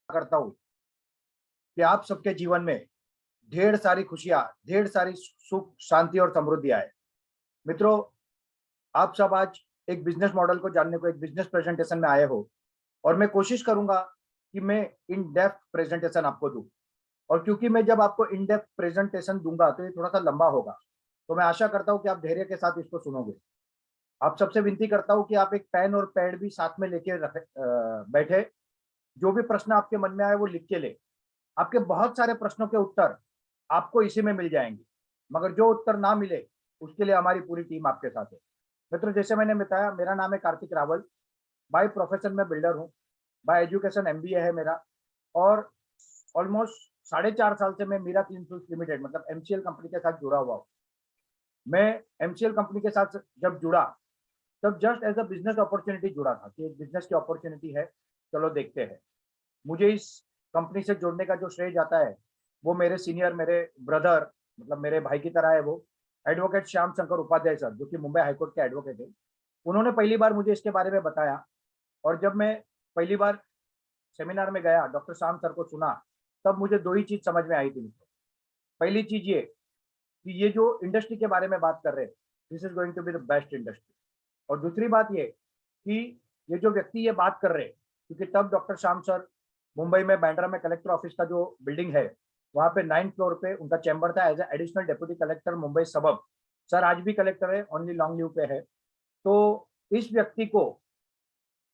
करता हूँ कि आप सबके जीवन में ढेर सारी खुशियाँ, ढेर सारी सुख, शांति और समृद्धि आए। मित्रों, आप सब आज एक बिज़नेस मॉडल को जानने को एक बिज़नेस प्रेज़ेंटेशन में आए हो और मैं कोशिश करूँगा कि मैं इन डेप्थ प्रेज़ेंटेशन आपको दूँ और क्योंकि मैं जब आपको इन डेप्थ प्रेज़ेंटेशन दूँगा तो ये थोड़ा-सा लंबा होगा। तो मैं आशा करता हूँ कि आप धैर्य के साथ इसको सुनोगे। आप सबसे विनती करता हूँ कि आप एक पेन और पैड भी साथ में लेके बैठे। जो भी प्रश्न आपके मन में आए वो लिख के लें। आपके बहुत सारे प्रश्नों के उत्तर आपको इसी में मिल जाएँगे, मगर जो उत्तर ना मिले, उसके लिए हमारी पूरी टीम आपके साथ है। मित्रों, जैसे मैंने बताया, मेरा नाम है कार्तिक रावल, बाय प्रोफेशन मैं बिल्डर हूँ, बाय एजुकेशन एमबीए है मेरा और ऑलमोस्ट साढ़े 4 साल से मैं मीरा क्लीन फ्लूइड्स लिमिटेड मतलब एमसीएल कंपनी के साथ जुड़ा हुआ हूँ। मैं एमसीएल कंपनी के साथ जब जुड़ा, तब just as a business opportunity जुड़ा था कि एक बिज़नेस की अपॉर्च्युनिटी है, चलो देखते हैं। मुझे इस कंपनी से जुड़ने का जो श्रेय जाता है, वो मेरे सीनियर मेरे ब्रदर मतलब मेरे भाई की तरह है वो, एडवोकेट श्याम शंकर उपाध्याय सर, जो कि मुंबई हाई कोर्ट के एडवोकेट हैं। उन्होंने पहली बार मुझे इसके बारे में बताया और जब मैं पहली बार सेमिनार में गया, डॉक्टर श्याम सर को सुना, तब मुझे 2 ही चीज़ समझ में आई थी मुझको। पहली चीज़ ये कि ये जो इंडस्ट्री के बारे में बात कर रहे हैं, this is going to be the best industry. और दूसरी बात ये कि ये जो व्यक्ति ये बात कर रहे हैं, क्योंकि तब डॉक्टर श्याम सर मुंबई में बांद्रा में कलेक्टर ऑफिस का जो बिल्डिंग है, वहाँ पे 9th फ्लोर पे उनका चैम्बर था as a additional deputy collector Mumbai suburb. Sir आज भी कलेक्टर है, ओनली लॉन्ग लीव पे है। तो इस व्यक्ति को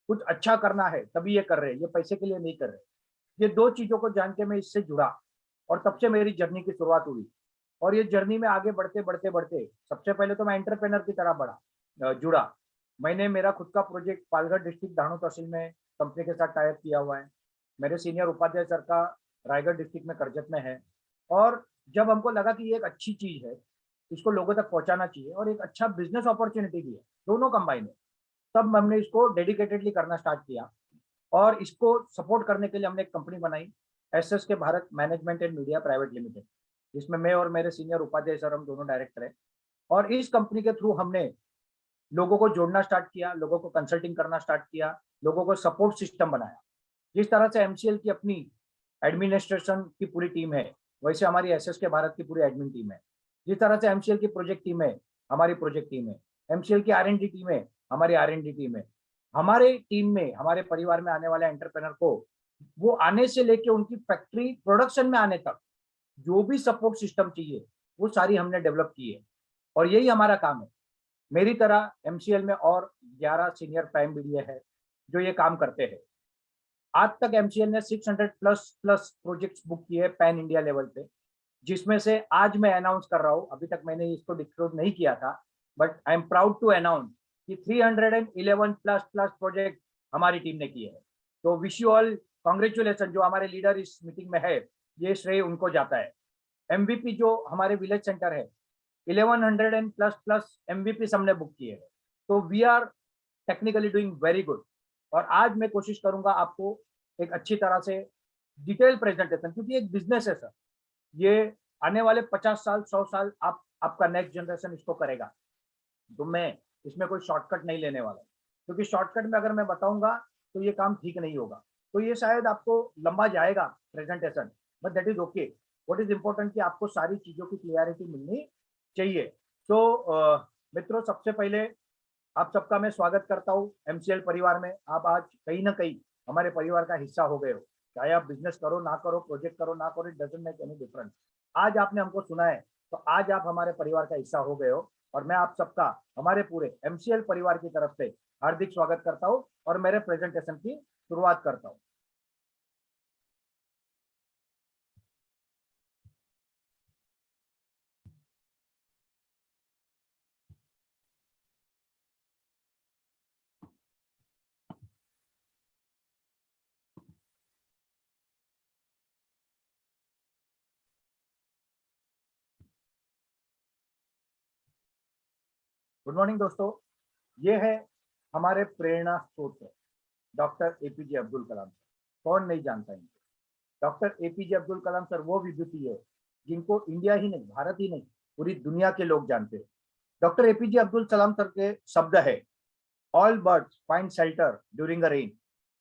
कुछ अच्छा करना है, तभी ये कर रहे हैं, ये पैसे के लिए नहीं कर रहे। ये 2 चीज़ों को जान के मैं इससे जुड़ा और तब से मेरी जर्नी की शुरुआत हुई। और ये जर्नी में आगे बढ़ते सबसे पहले तो मैं एंटरप्रेन्योर की तरह जुड़ा। मैंने मेरा खुद का प्रोजेक्ट पालघर डिस्ट्रिक्ट दाणू तहसील में कंपनी के साथ टाई अप किया हुआ है। मेरे सीनियर उपाध्याय सर का रायगढ़ डिस्ट्रिक्ट में करजत में है। और जब हमको लगा कि ये एक अच्छी चीज़ है, इसको लोगों तक पहुँचाना चाहिए और एक अच्छा बिज़नेस अपॉर्च्युनिटी भी है, दोनों कंबाइन है। तब हमने इसको डेडिकेटेडली करना स्टार्ट किया और इसको सपोर्ट करने के लिए हमने एक कंपनी बनाई, एसएस के Bharat management and media private limited, जिसमें मैं और मेरे सीनियर उपाध्याय सर हम दोनों डायरेक्टर हैं। और इस कंपनी के थ्रू हमने लोगों को जोड़ना स्टार्ट किया, लोगों को कंसल्टिंग करना स्टार्ट किया, लोगों को सपोर्ट सिस्टम बनाया। जिस तरह से एमसीएल की अपनी एडमिनिस्ट्रेशन की पूरी टीम है, वैसे हमारी एसएस के भारत की पूरी एडमिन टीम है। जिस तरह से एमसीएल की प्रोजेक्ट टीम है, हमारी प्रोजेक्ट टीम है। एमसीएल की आर-एन-डी टीम है, हमारी आर-एन-डी टीम है। हमारे टीम में, हमारे परिवार में आने वाले एंटरप्रेन्योर को वो आने से लेके उनकी फैक्ट्री प्रोडक्शन में आने तक जो भी सपोर्ट सिस्टम चाहिए, वो सारी हमने डेवलप की है और यही हमारा काम है। मेरी तरह एमसीएल में और 11 सीनियर प्राइम बीडीए है, जो ये काम करते हैं। आज तक एमसीएल ने 600 प्लस प्लस प्रोजेक्ट्स बुक किए हैं पैन इंडिया लेवल पे, जिसमें से आज मैं अनाउंस कर रहा हूँ, अभी तक मैंने इसको डिस्क्लोज नहीं किया था, but I am proud to announce कि 311 प्लस प्लस प्रोजेक्ट हमारी टीम ने किए हैं। तो विश यू ऑल कांग्रेचुलेशन, जो हमारे लीडर इस मीटिंग में है, ये श्रेय उनको जाता है। एमवीपी जो हमारे विलेज सेंटर है, 1100 एंड प्लस प्लस एमवीपी हमने बुक किए हैं। तो we are technically doing very good. और आज मैं कोशिश करूंगा आपको एक अच्छी तरह से डिटेल प्रेजेंटेशन, क्योंकि एक बिजनेस है सर, ये आने वाले 50 साल 100 साल आपका नेक्स्ट जनरेशन इसको करेगा। तो मैं इसमें कोई शॉर्टकट नहीं लेने वाला, क्योंकि शॉर्टकट में अगर मैं बताऊंगा तो ये काम ठीक नहीं होगा। तो ये शायद आपको लंबा जाएगा presentation, but that is okay. What is important कि आपको सारी चीजों की क्लियरिटी मिलनी चाहिए। तो मित्रों, सबसे पहले आप सबका मैं स्वागत करता हूँ एमसीएल परिवार में। आप आज कहीं ना कहीं हमारे परिवार का हिस्सा हो गए हो। चाहे आप बिजनेस करो ना करो, प्रोजेक्ट करो ना करो, it doesn't make any difference. आज आपने हमको सुना है, तो आज आप हमारे परिवार का हिस्सा हो गए हो और मैं आप सबका हमारे पूरे एमसीएल परिवार की तरफ से हार्दिक स्वागत करता हूँ और मेरे प्रेजेंटेशन की शुरुआत करता हूँ। गुड मॉर्निंग दोस्तों। ये है हमारे प्रेरणा स्रोत doctor APJ Abdul Kalam sir. कौन नहीं जानता इनको। Doctor APJ Abdul Kalam sir वो विभूति है जिनको इंडिया ही नहीं, भारत ही नहीं, पूरी दुनिया के लोग जानते हैं। Doctor APJ Abdul Kalam sir के शब्द है, all birds find shelter during a rain,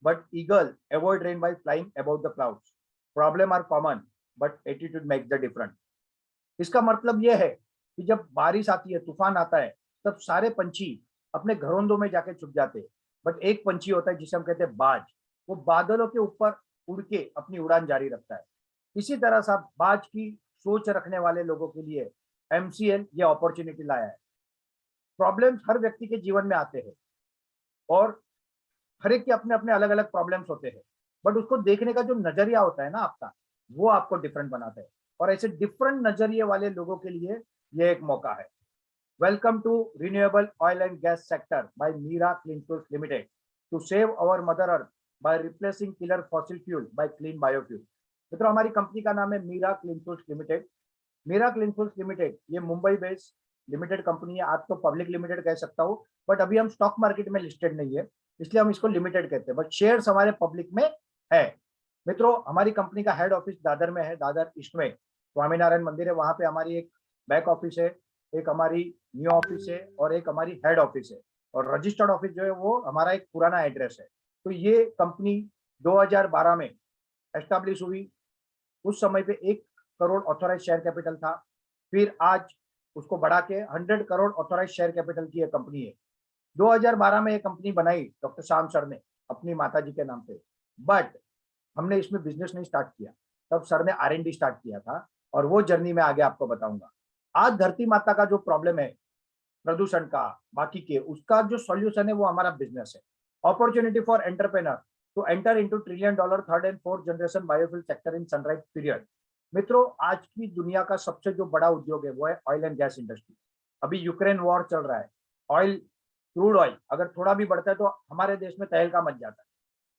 but eagle avoid rain by flying above the clouds. Problem are common, but attitude makes the difference. इसका मतलब यह है कि जब बारिश आती है, तूफान आता है, तब सारे पंछी अपने घरोंदों में जाके छुप जाते हैं, बट एक पंछी होता है जिसे हम कहते हैं बाज, वो बादलों के ऊपर उड़ के अपनी उड़ान जारी रखता है। इसी तरह से बाज की सोच रखने वाले लोगों के लिए एमसीएल ये अपॉर्चुनिटी लाया है। प्रॉब्लम्स हर व्यक्ति के जीवन में आते हैं और हर एक के अपने अपने अलग अलग प्रॉब्लम्स होते हैं, बट उसको देखने का जो नजरिया होता है ना आपका, वो आपको डिफरेंट बनाता है। और ऐसे डिफरेंट नजरिए वाले लोगों के लिए ये एक मौका है। Welcome to renewable oil and gas sector by Meera clean fuels limited to save our mother earth by replacing killer fossil fuel by clean biofuel. मित्रों, हमारी कंपनी का नाम है Meera clean fuels limited. Meera clean fuels limited ये Mumbai based limited company है। आज तो public limited कह सकता हूँ, बट अभी हम स्टॉक मार्केट में लिस्टेड नहीं है, इसलिए हम इसको लिमिटेड कहते हैं, बट शेयर्स हमारे पब्लिक में है। मित्रों, हमारी कंपनी का हेड ऑफिस दादर में है, दादर ईस्ट में स्वामीनारायण मंदिर है, वहां पे हमारी एक बैक ऑफिस है, एक हमारी न्यू ऑफिस है और एक हमारी हेड ऑफिस है। और रजिस्टर्ड ऑफिस जो है वो हमारा एक पुराना एड्रेस है। तो ये कंपनी 2012 में एस्टेब्लिश हुई। उस समय पे 1 करोड़ ऑथोराइज शेयर कैपिटल था, फिर आज उसको बढ़ा के 100 करोड़ ऑथोराइज शेयर कैपिटल की एक कंपनी है। 2012 में ये कंपनी बनाई डॉक्टर श्याम सर ने अपनी माता जी के नाम पे, बट हमने इसमें बिजनेस नहीं स्टार्ट किया, तब सर ने R&D स्टार्ट किया था, और वो जर्नी में आगे आपको बताऊंगा। आज धरती माता का जो प्रॉब्लम है प्रदूषण का, बाकी के, उसका जो सॉल्यूशन है वो हमारा बिजनेस है। Opportunity for entrepreneur to enter into $1 trillion third and fourth generation biofuel sector in sunrise period. मित्रों, आज की दुनिया का सबसे जो बड़ा उद्योग है वो है ऑयल एंड गैस इंडस्ट्री। अभी यूक्रेन वॉर चल रहा है, ऑयल, क्रूड ऑयल अगर थोड़ा भी बढ़ता है तो हमारे देश में तहलका मच जाता है।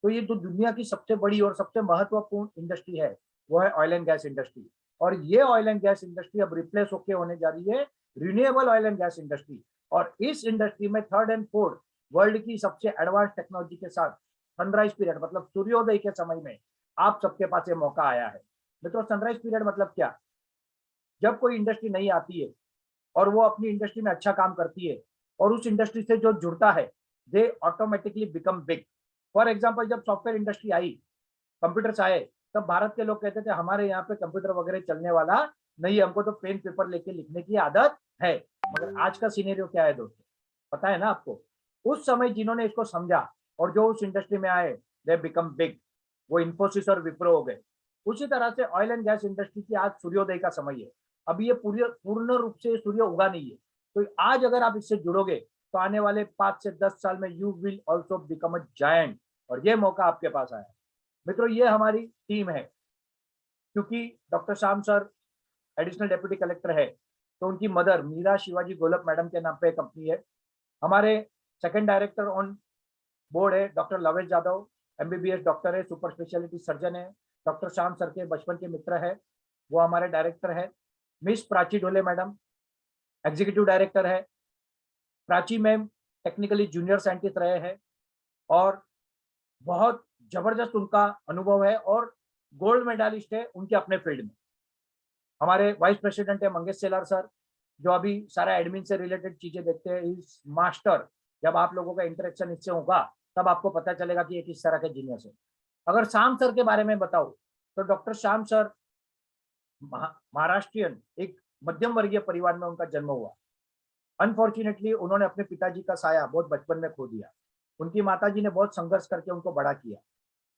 तो ये जो दुनिया की सबसे बड़ी और सबसे महत्वपूर्ण इंडस्ट्री है वो है ऑयल एंड गैस इंडस्ट्री। और ये ऑयल एंड गैस इंडस्ट्री अब रिप्लेस होके होने जा रही है renewable oil and gas industry. और इस इंडस्ट्री में थर्ड एंड फोर्थ वर्ल्ड की सबसे एडवांस टेक्नोलॉजी के साथ सनराइज पीरियड मतलब सूर्योदय के समय में आप सबके पास ये मौका आया है। मित्रों, सनराइज पीरियड मतलब क्या? जब कोई इंडस्ट्री नहीं आती है और वो अपनी इंडस्ट्री में अच्छा काम करती है और उस इंडस्ट्री से जो जुड़ता है, they automatically become big. For example, जब सॉफ्टवेयर इंडस्ट्री आई, कंप्यूटर्स आए, तब भारत के लोग कहते थे हमारे यहाँ पे कंप्यूटर वगैरह चलने वाला नहीं, हमको तो पेन पेपर लेके लिखने की आदत है। मगर आज का सिनेरियो क्या है दोस्तों, पता है ना आपको? उस समय जिन्होंने इसको समझा और जो उस इंडस्ट्री में आए, दे बिकम बिग। वो इन्फोसिस और विप्रो हो गए। उसी तरह से ऑयल एंड गैस इंडस्ट्री की आज सूर्योदय का समय है। अभी ये पूर्ण रूप से सूर्य उगा नहीं है, तो आज अगर आप इससे जुड़ोगे तो आने वाले 5 से 10 साल में you will also become a giant. और ये मौका आपके पास आया है। मित्रों, ये हमारी टीम है। क्योंकि doctor Shyam sir additional deputy collector है, तो उनकी मदर मीरा शिवाजी गोलप मैडम के नाम पे कंपनी है। हमारे सेकंड डायरेक्टर ऑन बोर्ड है डॉक्टर लवेश यादव, MBBS डॉक्टर है, सुपर स्पेशलिटी सर्जन है, डॉक्टर श्याम सर के बचपन के मित्र है, वो हमारे डायरेक्टर है। Miss Prachi Dhole madam executive director है। Prachi ma'am technically junior scientist रहे हैं और बहुत जबरदस्त उनका अनुभव है और गोल्ड मेडलिस्ट है उनके अपने फील्ड में। हमारे वाइस प्रेसिडेंट है मंगेश सेलार सर, जो अभी सारा एडमिन से रिलेटेड चीजें देखते हैं, इज मास्टर। जब आप लोगों का इंटरेक्शन इससे होगा तब आपको पता चलेगा कि ये किस तरह के जीनियस है। अगर श्याम सर के बारे में बताओ तो डॉक्टर श्याम सर महाराष्ट्रियन एक मध्यम वर्गीय परिवार में उनका जन्म हुआ। अनफॉर्चुनेटली उन्होंने अपने पिताजी का साया बहुत बचपन में खो दिया। उनकी माताजी ने बहुत संघर्ष करके उनको बड़ा किया,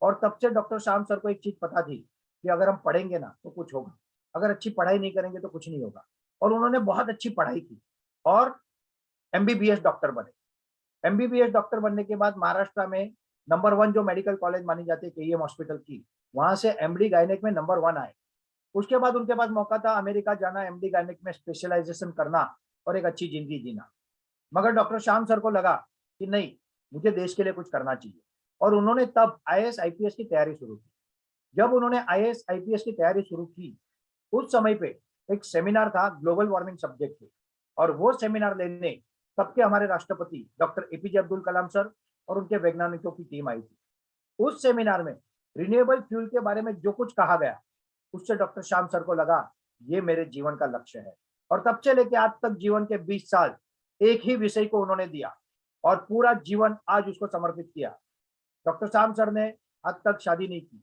और तब से डॉक्टर श्याम सर को एक चीज पता थी कि अगर हम पढ़ेंगे ना तो कुछ होगा, अगर अच्छी पढ़ाई नहीं करेंगे तो कुछ नहीं होगा। और उन्होंने बहुत अच्छी पढ़ाई की और MBBS डॉक्टर बने। MBBS डॉक्टर बनने के बाद महाराष्ट्र में नंबर 1 जो मेडिकल कॉलेज मानी जाती है KEM हॉस्पिटल की, वहां से MD गायनेक में नंबर 1 आए। उसके बाद उनके पास मौका था अमेरिका जाना, MD गायनेक में स्पेशलाइजेशन करना और एक अच्छी जिंदगी जीना। मगर डॉक्टर श्याम सर को लगा कि नहीं, मुझे देश के लिए कुछ करना चाहिए, और उन्होंने तब IAS IPS की तैयारी शुरू की। जब उन्होंने IAS IPS की तैयारी शुरू की, उस समय पे एक सेमिनार था ग्लोबल वार्मिंग सब्जेक्ट पे, और वो सेमिनार लेने तब के हमारे राष्ट्रपति doctor APJ Abdul Kalam sir और उनके वैज्ञानिकों की टीम आई थी। उस सेमिनार में रिन्यूएबल फ्यूल के बारे में जो कुछ कहा गया, उससे डॉक्टर श्याम सर को लगा ये मेरे जीवन का लक्ष्य है। और तब से लेके आज तक जीवन के 20 साल एक ही विषय को उन्होंने दिया और पूरा जीवन आज उसको समर्पित किया। डॉक्टर श्याम सर ने आज तक शादी नहीं की।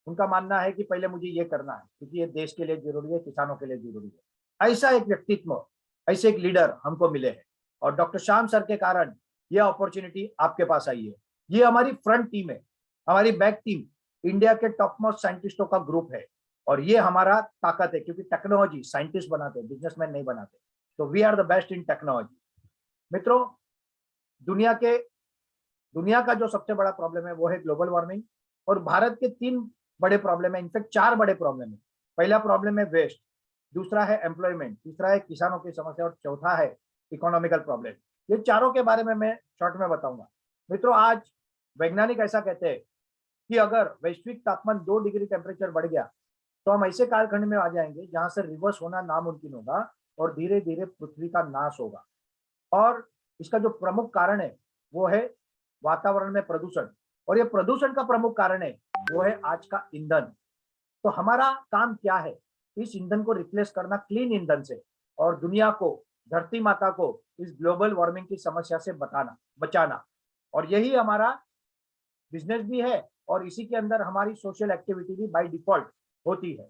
उनका मानना है कि पहले मुझे ये करना है क्योंकि ये देश के लिए जरूरी है, किसानों के लिए जरूरी है। ऐसा एक व्यक्तित्व, ऐसे एक लीडर हमको मिले हैं और डॉक्टर श्याम सर के कारण ये अपॉर्चुनिटी आपके पास आई है। ये हमारी फ्रंट टीम है, हमारी बैक टीम इंडिया के टॉप मोस्ट साइंटिस्टों का ग्रुप है और ये हमारा ताकत है क्योंकि टेक्नोलॉजी साइंटिस्ट बनाते, बिजनेसमैन नहीं बनाते। तो we are the best in technology. मित्रों, दुनिया के दुनिया का जो सबसे बड़ा प्रॉब्लम है वो है ग्लोबल वार्मिंग और भारत के 3 बड़े प्रॉब्लम है, इनफैक्ट 4 बड़े प्रॉब्लम है। पहला प्रॉब्लम है वेस्ट, दूसरा है एम्प्लॉयमेंट, तीसरा है किसानों की समस्या और चौथा है इकोनॉमिकल प्रॉब्लम। ये चारों के बारे में मैं शॉर्ट में बताऊंगा। मित्रों, आज वैज्ञानिक ऐसा कहते हैं कि अगर वैश्विक तापमान 2 डिग्री टेम्परेचर बढ़ गया तो हम ऐसे कालखंड में आ जाएंगे जहां से रिवर्स होना नामुमकिन होगा और धीरे धीरे पृथ्वी का नाश होगा। और इसका जो प्रमुख कारण है वो है वातावरण में प्रदूषण और ये प्रदूषण का प्रमुख कारण है वो है आज का ईंधन। तो हमारा काम क्या है, इस ईंधन को रिप्लेस करना क्लीन ईंधन से और दुनिया को, धरती माता को इस ग्लोबल वार्मिंग की समस्या से बचाना। और यही हमारा बिजनेस भी है और इसी के अंदर हमारी सोशल एक्टिविटी भी बाय डिफॉल्ट होती है।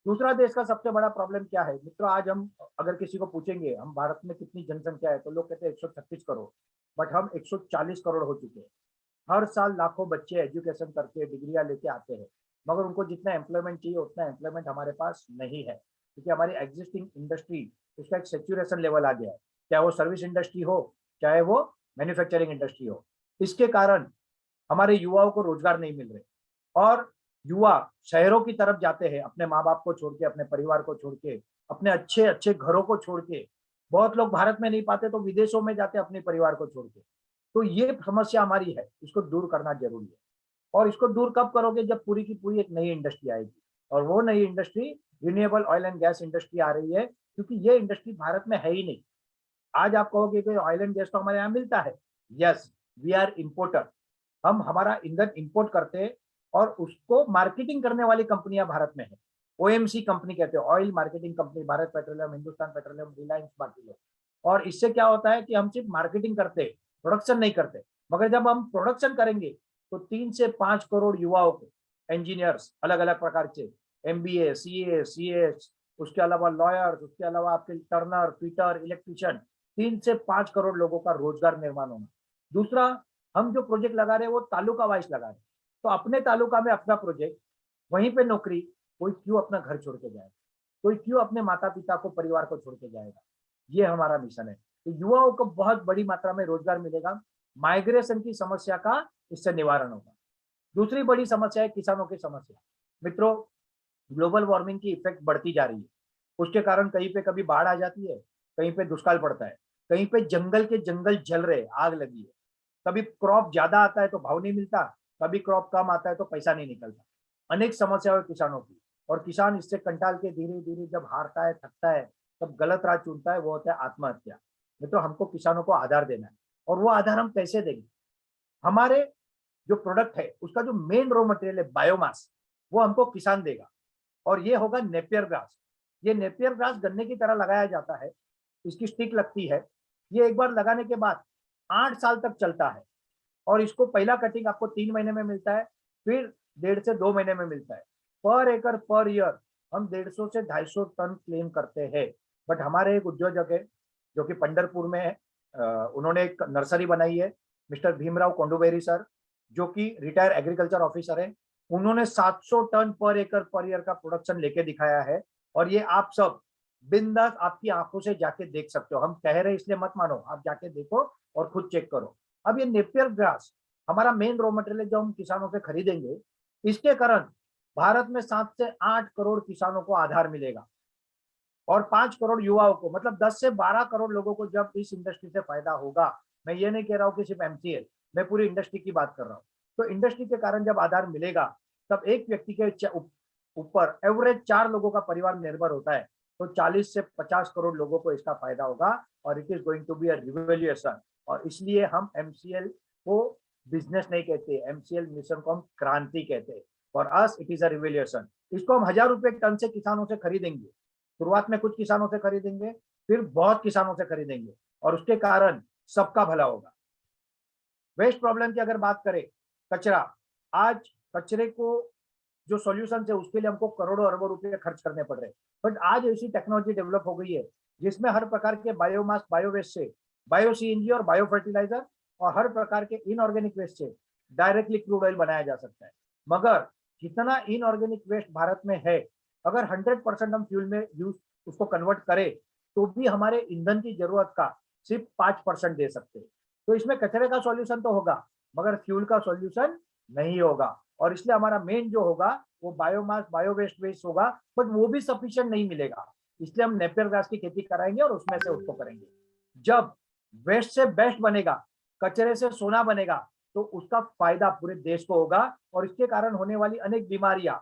दूसरा देश का सबसे बड़ा प्रॉब्लम क्या है मित्रों, आज हम अगर किसी को पूछेंगे हम भारत में कितनी जनसंख्या है तो लोग कहते हैं 136 करोड़, बट हम 140 करोड़ हो चुके हैं। हर साल लाखों बच्चे एजुकेशन करके डिग्रियां लेके आते हैं, मगर उनको जितना एम्प्लॉयमेंट चाहिए उतना एम्प्लॉयमेंट हमारे पास नहीं है क्योंकि हमारी एग्जिस्टिंग इंडस्ट्री, उसका एक सेचुरेशन लेवल आ गया है, चाहे वो सर्विस इंडस्ट्री हो चाहे वो मैन्युफैक्चरिंग इंडस्ट्री हो। इसके कारण हमारे युवाओं को रोजगार नहीं मिल रहे और युवा शहरों की तरफ जाते हैं अपने माँ बाप को छोड़ के, अपने परिवार को छोड़ के, अपने अच्छे अच्छे घरों को छोड़ के। बहुत लोग भारत में नहीं पाते तो विदेशों में जाते अपने परिवार को छोड़ के। तो ये समस्या हमारी है, इसको दूर करना जरूरी है। और इसको दूर कब करोगे, जब पूरी की पूरी एक नई इंडस्ट्री आएगी और वो नई industry renewable oil and gas industry आ रही है क्योंकि ये इंडस्ट्री भारत में है ही नहीं। आज आप कहोगे कि ऑयल एंड गैस तो हमारे यहाँ मिलता है, यस, वी आर इम्पोर्टर। हम हमारा ईंधन इंपोर्ट करते हैं और उसको मार्केटिंग करने वाली कंपनियां भारत में है। ओएमसी कंपनी कहते हैं, oil marketing company, Bharat petroleum, Hindustan petroleum, Reliance, बाकी लोग। और इससे क्या होता है कि हम सिर्फ मार्केटिंग करते, प्रोडक्शन नहीं करते। मगर जब हम प्रोडक्शन करेंगे तो 3 से 5 करोड़ युवाओं को, इंजीनियर्स अलग अलग प्रकार के, एमबीए, सीए, सीएस, उसके अलावा लॉयर्स, उसके अलावा आपके टर्नर, फीटर, इलेक्ट्रिशियन, 3 से 5 करोड़ लोगों का रोजगार निर्माण होना। दूसरा, हम जो प्रोजेक्ट लगा रहे हैं वो तालुका वाइज लगा रहे हैं, तो अपने तालुका में अपना प्रोजेक्ट, वहीं पे नौकरी। कोई क्यों अपना घर छोड़ के जाएगा, कोई क्यों अपने माता पिता को, परिवार को छोड़ के जाएगा। ये हमारा मिशन है। तो युवाओं को बहुत बड़ी मात्रा में रोजगार मिलेगा, माइग्रेशन की समस्या का इससे निवारण होगा। दूसरी बड़ी समस्या है किसानों की समस्या। मित्रों, ग्लोबल वार्मिंग की इफेक्ट बढ़ती जा रही है, उसके कारण कहीं पे कभी बाढ़ आ जाती है, कहीं पे दुष्काल पड़ता है, कहीं पे जंगल के जंगल जल रहे, आग लगी है। कभी क्रॉप ज्यादा आता है तो भाव नहीं मिलता, कभी क्रॉप कम आता है तो पैसा नहीं निकलता। अनेक समस्या है किसानों की और किसान इससे कंटाल के धीरे धीरे जब हारता है, थकता है, तब गलत राह चुनता है, वो होता है आत्महत्या। नहीं तो हमको किसानों को आधार देना है और वो आधार हम कैसे देंगे। हमारे जो प्रोडक्ट है उसका जो मेन रॉ मटेरियल है बायोमास, वो हमको किसान देगा और ये होगा नेपियर ग्रास। ये नेपियर ग्रास गन्ने की तरह लगाया जाता है, इसकी स्टिक लगती है। ये एक बार लगाने के बाद 8 साल तक चलता है और इसको पहला कटिंग आपको 3 महीने में मिलता है, फिर 1.5 से 2 महीने में मिलता है। पर एकड़ पर ईयर हम 150 से 250 टन क्लेम करते हैं। बट हमारे एक उद्योजक है जो कि पंढरपुर में है, उन्होंने एक नर्सरी बनाई है, मिस्टर भीमराव कोंडुबेरी सर, जो कि रिटायर एग्रीकल्चर ऑफिसर है। उन्होंने 700 टन पर एकड़ पर ईयर का प्रोडक्शन लेके दिखाया है और ये आप सब बिंदास आपकी आंखों से जाके देख सकते हो। हम कह रहे इसलिए मत मानो, आप जाके देखो और खुद चेक करो। अब ये नेपियर ग्रास हमारा मेन रॉ मटेरियल जो हम किसानों से खरीदेंगे, इसके कारण भारत में 7 से 8 करोड़ किसानों को आधार मिलेगा और 5 करोड़ युवाओं को, मतलब 10 से 12 करोड़ लोगों को जब इस इंडस्ट्री से फायदा होगा। मैं ये नहीं कह रहा हूँ कि सिर्फ एमसीएल, मैं पूरी इंडस्ट्री की बात कर रहा हूँ। तो इंडस्ट्री के कारण जब आधार मिलेगा तब एक व्यक्ति के ऊपर एवरेज 4 लोगों का परिवार निर्भर होता है, तो 40 से 50 करोड़ लोगों को इसका फायदा होगा और it is going to be a revolution. और इसलिए हम एमसीएल को बिजनेस नहीं कहते, एमसीएल मिशन को हम क्रांति कहते हैं। For us it is a revolution. इसको हम 1000 रुपए टन से किसानों से खरीदेंगे, शुरुआत में कुछ किसानों से खरीदेंगे, फिर बहुत किसानों से खरीदेंगे और उसके कारण सबका भला होगा। वेस्ट प्रॉब्लम की अगर बात करें, कचरा, आज कचरे को जो सॉल्यूशन है उसके लिए हमको करोड़ों अरबों रुपए खर्च करने पड़ रहे हैं। बट आज ऐसी टेक्नोलॉजी डेवलप हो गई है जिसमें हर प्रकार के बायोमास, बायोवेस्ट से बायो सीएनजी और बायो फर्टिलाइजर और हर प्रकार के इनऑर्गेनिक वेस्ट से डायरेक्टली क्रूड ऑयल बनाया जा सकता है। मगर जितना इनऑर्गेनिक वेस्ट भारत में है, अगर 100% हम फ्यूल में यूज उसको कन्वर्ट करें तो भी हमारे ईंधन की जरूरत का सिर्फ 5% दे सकते हैं। तो इसमें कचरे का सॉल्यूशन तो होगा मगर फ्यूल का सॉल्यूशन नहीं होगा। और इसलिए हमारा मेन जो होगा वो बायोमास, बायोवेस्ट वेस्ट होगा, बट वो भी सफिशिएंट नहीं मिलेगा। इसलिए हम नेपियर घास की खेती कराएंगे और उसमें से उसको करेंगे। जब वेस्ट से बेस्ट बनेगा, कचरे से सोना बनेगा, तो उसका फायदा पूरे देश को होगा और इसके कारण होने वाली अनेक बीमारियां,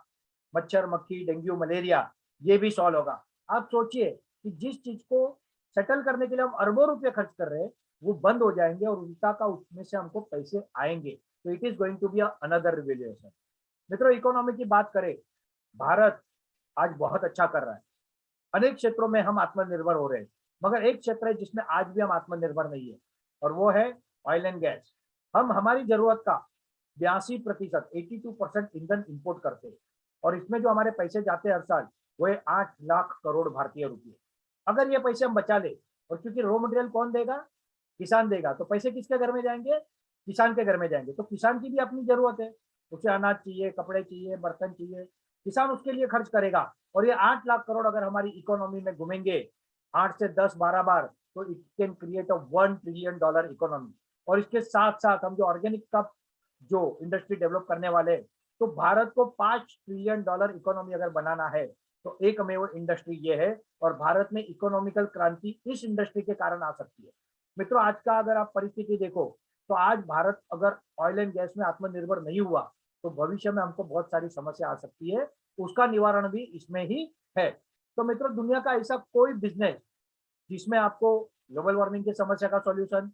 मच्छर, मक्खी, डेंगू, मलेरिया, ये भी सॉल्व होगा। आप सोचिए कि जिस चीज को सेटल करने के लिए हम अरबों रुपए खर्च कर रहे हैं वो बंद हो जाएंगे और उल्टा का उसमें से हमको पैसे आएंगे। तो it is going to be another revolution. मित्रों, इकोनॉमी की बात करें, भारत आज बहुत अच्छा कर रहा है। अनेक क्षेत्रों में हम आत्मनिर्भर हो रहे हैं, मगर एक क्षेत्र है जिसमें आज भी हम आत्मनिर्भर नहीं है और वो है ऑयल एंड गैस। हम हमारी जरूरत का 82%, 82% ईंधन इंपोर्ट करते हैं और इसमें जो हमारे पैसे जाते हैं हर साल वो है 8 लाख करोड़ भारतीय रुपये। अगर ये पैसे हम बचा ले, और क्योंकि रॉ मटेरियल कौन देगा? किसान देगा, तो पैसे किसके घर में जाएंगे? किसान के घर में जाएंगे। तो किसान की भी अपनी जरूरत है, उसे अनाज चाहिए, कपड़े चाहिए, बर्तन चाहिए, किसान उसके लिए खर्च करेगा। और ये 8 लाख करोड़ अगर हमारी इकोनॉमी में घूमेंगे 8 से 10, 12 बार, तो it can create a $1 trillion economy. और इसके साथ साथ हम जो ऑर्गेनिक का जो इंडस्ट्री डेवलप करने वाले, तो भारत को $5 ट्रिलियन इकोनॉमी अगर बनाना है तो एकमेव इंडस्ट्री ये है। और भारत में इकोनॉमिकल क्रांति इस इंडस्ट्री के कारण आ सकती है। मित्रों, आज का अगर आप परिस्थिति देखो तो आज भारत अगर ऑयल एंड गैस में आत्मनिर्भर नहीं हुआ तो भविष्य में हमको बहुत सारी समस्या आ सकती है। उसका निवारण भी इसमें ही है। तो मित्रों, दुनिया का ऐसा कोई बिजनेस जिसमें आपको ग्लोबल वार्मिंग की समस्या का सॉल्यूशन,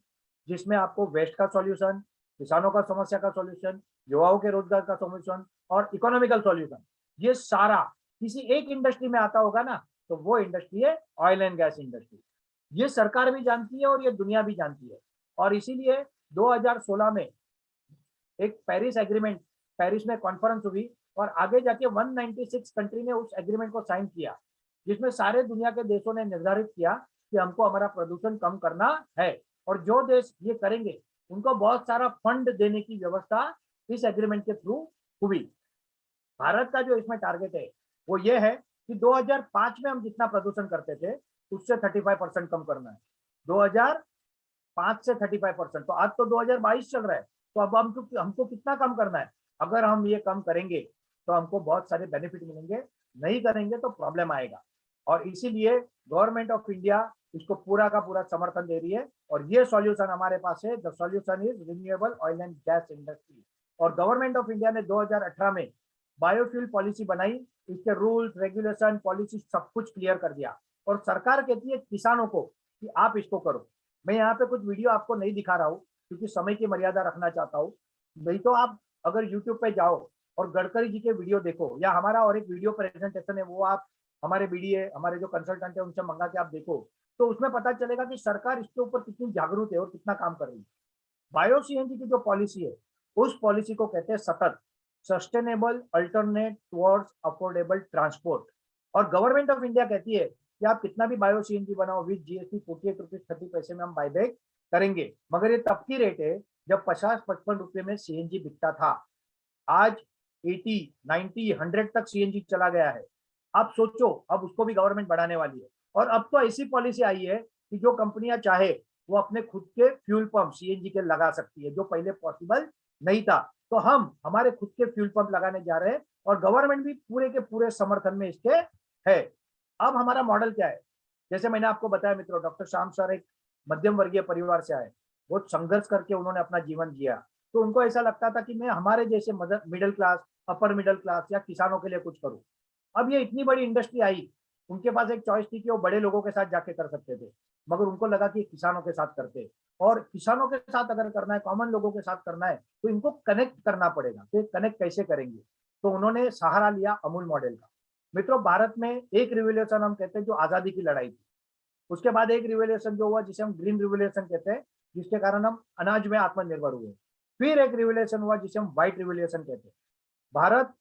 जिसमें आपको वेस्ट का सॉल्यूशन, किसानों का समस्या का सॉल्यूशन, युवाओं के रोजगार का सॉल्यूशन और इकोनॉमिकल सॉल्यूशन, ये सारा किसी एक इंडस्ट्री में आता होगा ना, तो वो इंडस्ट्री है ऑयल एंड गैस इंडस्ट्री। ये सरकार भी जानती है और ये दुनिया भी जानती है। और इसीलिए 2016 में एक पेरिस एग्रीमेंट, पेरिस में कॉन्फ्रेंस हुई और आगे जाके 196 कंट्री ने उस एग्रीमेंट को साइन किया, जिसमें सारे दुनिया के देशों ने निर्धारित किया कि हमको हमारा प्रदूषण कम करना है। और जो देश ये करेंगे उनको बहुत सारा फंड देने की व्यवस्था इस एग्रीमेंट के थ्रू हुई। भारत का जो इसमें टारगेट है वो ये है कि 2005 में हम जितना प्रदूषण करते थे उससे 35% कम करना है। 2005 से 35%, तो आज तो 2022 चल रहा है, तो अब हमको कितना कम करना है? अगर हम ये कम करेंगे तो हमको बहुत सारे बेनिफिट मिलेंगे, नहीं करेंगे तो प्रॉब्लम आएगा। और इसीलिए गवर्नमेंट ऑफ इंडिया इसको पूरा का पूरा समर्थन दे रही है और ये सॉल्यूशन हमारे पास है। The solution is renewable oil and gas industry. और गवर्नमेंट ऑफ इंडिया ने 2018 में बायोफ्यूल पॉलिसी बनाई, इसके रूल्स, रेगुलेशन, पॉलिसी सब कुछ क्लियर कर दिया। और सरकार कहती है किसानों को कि आप इसको करो। मैं यहाँ पे कुछ वीडियो आपको नहीं दिखा रहा हूँ क्योंकि समय की मर्यादा रखना चाहता हूँ। नहीं तो आप अगर यूट्यूब पे जाओ और गडकरी जी के वीडियो देखो, या हमारा और एक वीडियो प्रेजेंटेशन है वो आप हमारे बीडीए, हमारे जो कंसल्टेंट है उनसे मंगा के आप देखो, तो उसमें पता चलेगा कि सरकार इसके ऊपर कितनी जागरूक है और कितना काम कर रही है। बायो सीएनजी की जो पॉलिसी है उस पॉलिसी को कहते हैं सतत, sustainable alternate towards affordable transport. और गवर्नमेंट ऑफ इंडिया कहती है कि आप कितना भी बायो सीएनजी बनाओ विद जीएसटी 48 रुपीज 30 पैसे में हम बायबैक करेंगे। मगर ये तब की रेट है जब 50-55 रुपए में सीएनजी बिकता था। आज 80, 90, 100 तक सीएनजी चला गया है। आप सोचो, अब उसको भी गवर्नमेंट बढ़ाने वाली है। और अब तो ऐसी पॉलिसी आई है कि जो कंपनियां चाहे वो अपने खुद के फ्यूल पंप सीएनजी के लगा सकती है, जो पहले पॉसिबल नहीं था। तो हम हमारे खुद के फ्यूल पंप लगाने जा रहे हैं और गवर्नमेंट भी पूरे के पूरे समर्थन में इसके है। अब हमारा मॉडल क्या है? जैसे मैंने आपको बताया मित्रों, डॉक्टर श्याम सर एक मध्यम वर्गीय परिवार से आए, बहुत संघर्ष करके उन्होंने अपना जीवन जिया। तो उनको ऐसा लगता था कि मैं हमारे जैसे middle class, upper middle class या किसानों के लिए कुछ करूं। अब ये इतनी बड़ी इंडस्ट्री आई, उनके पास एक चॉइस थी कि वो बड़े लोगों के साथ जाके कर सकते थे, मगर उनको लगा कि किसानों के साथ करते। और किसानों के साथ अगर करना है, कॉमन लोगों के साथ करना है, तो इनको कनेक्ट करना पड़ेगा। तो कनेक्ट कैसे करेंगे? तो उन्होंने सहारा लिया अमूल मॉडल का। मित्रों, भारत में एक रिवोल्यूशन हम कहते हैं जो आजादी की लड़ाई थी, उसके बाद एक रिवोल्यूशन जो हुआ जिसे हम ग्रीन रिवोल्यूशन कहते हैं, जिसके कारण हम अनाज में आत्मनिर्भर हुए। फिर एक रिवोल्यूशन हुआ जिसे हम व्हाइट रिवोल्यूशन कहते हैं। भारत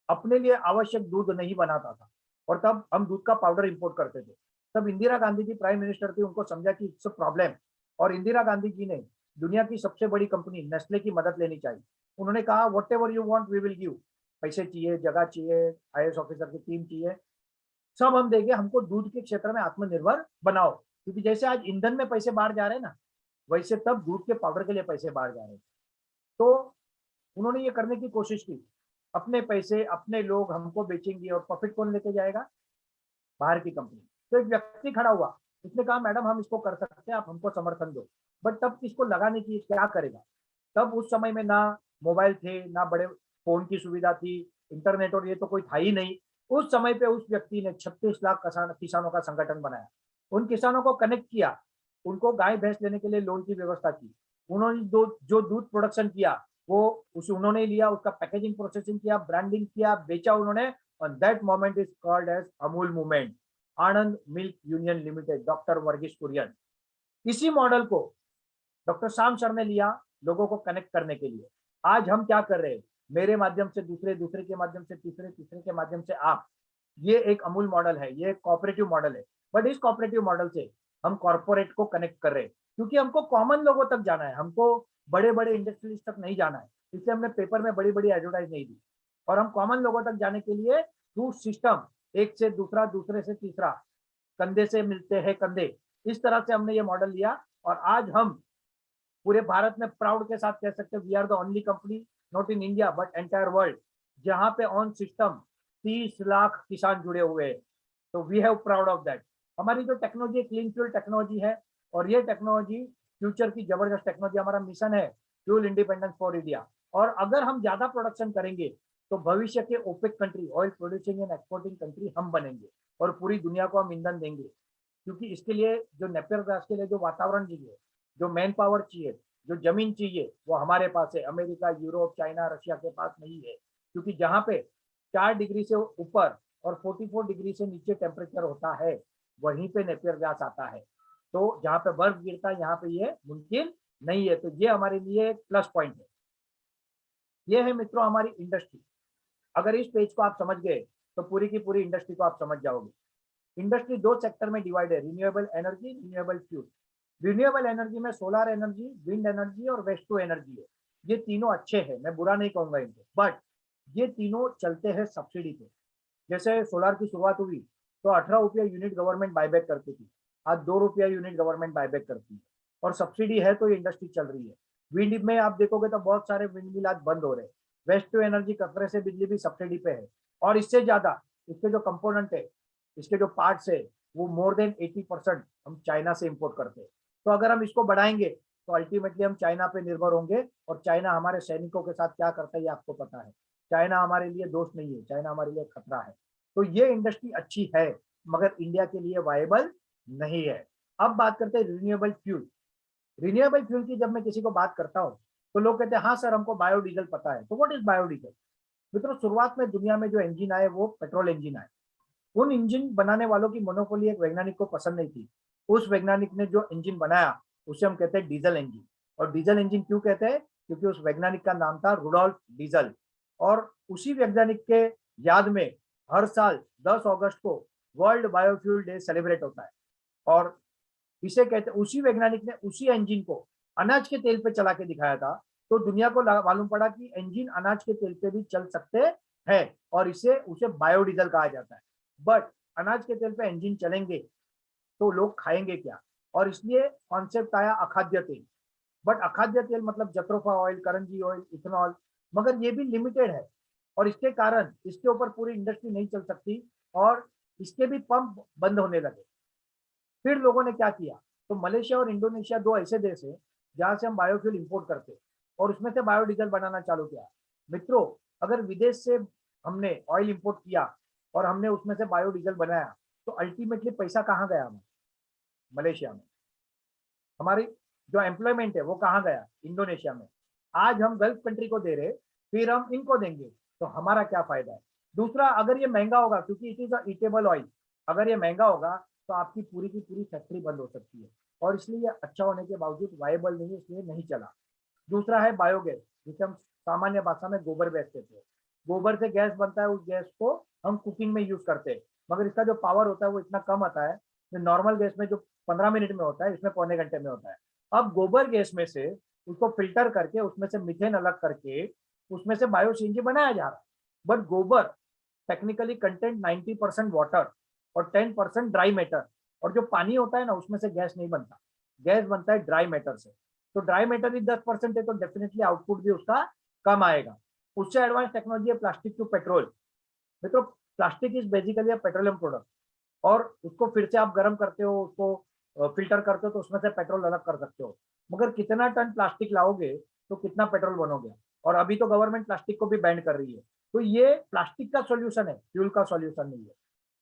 अपने लिए आवश्यक दूध नहीं बनाता था और तब हम दूध का पाउडर इंपोर्ट करते थे। तब इंदिरा गांधी जी प्राइम मिनिस्टर थी, उनको समझा कि इट्स अ प्रॉब्लम, और इंदिरा गांधी जी ने दुनिया की सबसे बड़ी कंपनी नेस्ले की मदद लेनी चाहिए। उन्होंने कहा whatever you want we will give, पैसे चाहिए, जगह चाहिए, आईएएस ऑफिसर की टीम चाहिए, सब हम देंगे, हमको दूध के क्षेत्र में आत्मनिर्भर बनाओ। क्योंकि जैसे आज ईंधन में पैसे बाहर जा रहे हैं ना, वैसे तब दूध के पाउडर के लिए पैसे बाहर जा रहे थे। तो उन्होंने ये करने की कोशिश की, अपने पैसे अपने लोग हमको बेचेंगे और प्रॉफिट कौन लेके जाएगा, बाहर की कंपनी। तो एक व्यक्ति खड़ा हुआ, उसने कहा मैडम हम इसको कर सकते हैं, आप हमको समर्थन दो। बट तब इसको लगाने की क्या करेगा, तब उस समय में ना मोबाइल थे, ना बड़े फोन की सुविधा थी, इंटरनेट और ये तो कोई था ही नहीं। उस समय पे उस व्यक्ति ने 36 लाख किसानों का संगठन बनाया, उन किसानों को कनेक्ट किया, उनको गाय भैंस लेने के लिए लोन की व्यवस्था की। उन्होंने जो दूध प्रोडक्शन किया वो उस उन्होंने लिया, उसका पैकेजिंग प्रोसेसिंग किया, ब्रांडिंग किया, बेचा उन्होंने। और that moment is called as Amul movement, Anand milk union limited, doctor Verghese Kurien. इसी मॉडल को डॉक्टर श्याम सर ने लिया लोगों को कनेक्ट करने के लिए। आज हम क्या कर रहे हैं, मेरे माध्यम से दूसरे, दूसरे के माध्यम से तीसरे, तीसरे के माध्यम से आप, ये एक अमूल मॉडल है, ये एक कॉपरेटिव मॉडल है। बट इस कॉपरेटिव मॉडल से हम कॉर्पोरेट को कनेक्ट कर रहे हैं, क्योंकि हमको कॉमन लोगों तक जाना है, हमको बड़े बड़े इंडस्ट्रियलिस्ट तक नहीं जाना है। इसलिए हमने पेपर में बड़ी बड़ी एडवर्टाइज नहीं दी, और हम कॉमन लोगों तक जाने के लिए थ्रू सिस्टम, एक से दूसरा, दूसरे से तीसरा, कंधे से मिलते हैं कंधे, इस तरह से हमने ये मॉडल लिया। और आज हम पूरे भारत में प्राउड के साथ कह सकते हैं we are the only company, not in India but entire world, जहां पे ऑन सिस्टम 30 लाख किसान जुड़े हुए हैं। तो we have proud of that. हमारी जो टेक्नोलॉजी क्लीन फ्यूल टेक्नोलॉजी है, और ये टेक्नोलॉजी फ्यूचर की जबरदस्त टेक्नोलॉजी, हमारा मिशन है फ्यूल इंडिपेंडेंस फॉर इंडिया। और अगर हम ज्यादा प्रोडक्शन करेंगे तो भविष्य के OPEC country, oil producing and exporting country हम बनेंगे, और पूरी दुनिया को हम ईंधन देंगे। क्योंकि इसके लिए जो नेपियर ग्रास के लिए जो वातावरण चाहिए, जो मैन पावर चाहिए, जो जमीन चाहिए, वो हमारे पास है। अमेरिका, यूरोप, चाइना, रशिया के पास नहीं है। क्योंकि जहाँ पे 4 डिग्री से ऊपर और 44 डिग्री से नीचे टेम्परेचर होता है, वहीं पे नेपियर ग्रास आता है। तो जहाँ पे बर्फ गिरता है यहाँ पे ये मुमकिन नहीं है। तो ये हमारे लिए एक प्लस पॉइंट है। ये है मित्रों हमारी इंडस्ट्री। अगर इस पेज को आप समझ गए तो पूरी की पूरी इंडस्ट्री को आप समझ जाओगे। इंडस्ट्री दो सेक्टर में डिवाइड है, renewable energy, renewable fuel. Renewable energy में सोलर एनर्जी, विंड एनर्जी और वेस्ट टू एनर्जी है। ये तीनों अच्छे हैं, मैं बुरा नहीं कहूंगा इनको, बट ये तीनों चलते हैं सब्सिडी पे। जैसे सोलर की शुरुआत हुई तो 18 रुपया यूनिट गवर्नमेंट बायबैक करती थी, आज 2 रुपया यूनिट गवर्नमेंट बायबैक करती है, और सब्सिडी है तो ये इंडस्ट्री चल रही है। विंड में आप देखोगे तो बहुत सारे विंड मिल आज बंद हो रहे हैं। वेस्ट टू एनर्जी कचरे से बिजली भी सब्सिडी पे है, और इससे ज्यादा इसके जो कंपोनेंट है, इसके जो पार्ट्स है, वो मोर देन 80% हम चाइना से इंपोर्ट करते हैं। तो अगर हम इसको बढ़ाएंगे तो अल्टीमेटली हम चाइना पे निर्भर होंगे, और चाइना हमारे सैनिकों के साथ क्या करता है ये आपको पता है। चाइना हमारे लिए दोस्त नहीं है, चाइना हमारे लिए खतरा है। तो ये इंडस्ट्री अच्छी है, मगर इंडिया के लिए वायबल नहीं है। अब बात करते हैं रिन्यूएबल फ्यूल। रिन्यूएबल फ्यूल की जब मैं किसी को बात करता हूँ तो लोग कहते हैं हाँ सर हमको बायोडीजल पता है। तो व्हाट इज बायोडीजल? मित्रों शुरुआत में दुनिया में जो इंजन आए वो पेट्रोल इंजन आए। उन इंजन बनाने वालों की मोनोपोली एक वैज्ञानिक को पसंद नहीं थी। उस वैज्ञानिक ने जो इंजन बनाया उसे हम कहते हैं डीजल इंजन। और डीजल इंजन क्यों कहते हैं? क्योंकि उस वैज्ञानिक का नाम था रुडोल्फ डीजल। और उसी वैज्ञानिक के याद में हर साल 10 अगस्त को वर्ल्ड बायोफ्यूल डे सेलिब्रेट होता है। और इसे कहते, उसी वैज्ञानिक ने उसी इंजन को अनाज के तेल पे चला के दिखाया था। तो दुनिया को मालूम पड़ा कि इंजन अनाज के तेल पे भी चल सकते हैं, और इसे उसे बायोडीजल कहा जाता है। बट अनाज के तेल पे इंजन चलेंगे तो लोग खाएंगे क्या? और इसलिए कॉन्सेप्ट आया अखाद्य तेल। बट अखाद्य तेल मतलब jatropha oil, Karanji oil, ethanol, मगर ये भी लिमिटेड है। और इसके कारण इसके ऊपर पूरी इंडस्ट्री नहीं चल सकती, और इसके भी पंप बंद होने लगे। फिर लोगों ने क्या किया, तो मलेशिया और इंडोनेशिया दो ऐसे देश है जहां से हम बायोफ्यूल इंपोर्ट करते हैं, और उसमें से बायोडीजल बनाना चालू किया। मित्रों अगर विदेश से हमने ऑयल इंपोर्ट किया और हमने उसमें से बायोडीजल बनाया, तो अल्टीमेटली पैसा कहाँ गया? हमें मलेशिया में। हमारी जो एम्प्लॉयमेंट है वो कहाँ गया? इंडोनेशिया में। आज हम गल्फ कंट्री को दे रहे, फिर हम इनको देंगे, तो हमारा क्या फायदा है? दूसरा, अगर ये महंगा होगा, क्योंकि इट इज ईटेबल ऑयल, अगर ये महंगा होगा तो आपकी पूरी की पूरी फैक्ट्री बंद हो सकती है। और इसलिए ये अच्छा होने के बावजूद वायबल नहीं है, इसलिए नहीं चला। दूसरा है बायोगैस, जिसे हम सामान्य भाषा में गोबर गैस कहते हैं। गोबर से गैस बनता है, उस गैस को हम कुकिंग में यूज करते हैं, मगर इसका जो पावर होता है वो इतना कम आता है, नॉर्मल गैस में जो 15 मिनट में होता है, इसमें पौने घंटे में होता है। अब गोबर गैस में से उसको फिल्टर करके उसमें से मीथेन अलग करके उसमें से बायो सीएनजी बनाया जा रहा है। बट गोबर टेक्निकली कंटेंट 90% वाटर और 10% ड्राई मैटर, और जो पानी होता है ना उसमें से गैस नहीं बनता, गैस बनता है ड्राई मैटर से। तो ड्राई मैटर ही 10% है, तो डेफिनेटली आउटपुट भी उसका कम आएगा। उससे एडवांस टेक्नोलॉजी है प्लास्टिक टू पेट्रोल। देखो, plastic is basically a petroleum product, और उसको फिर से आप गर्म करते हो, उसको फिल्टर करते हो, तो उसमें से पेट्रोल अलग कर सकते हो। मगर कितना टन प्लास्टिक लाओगे तो कितना पेट्रोल बनोगे? और अभी तो गवर्नमेंट प्लास्टिक को भी बैन कर रही है। तो ये प्लास्टिक का सॉल्यूशन है, फ्यूल का सॉल्यूशन नहीं है।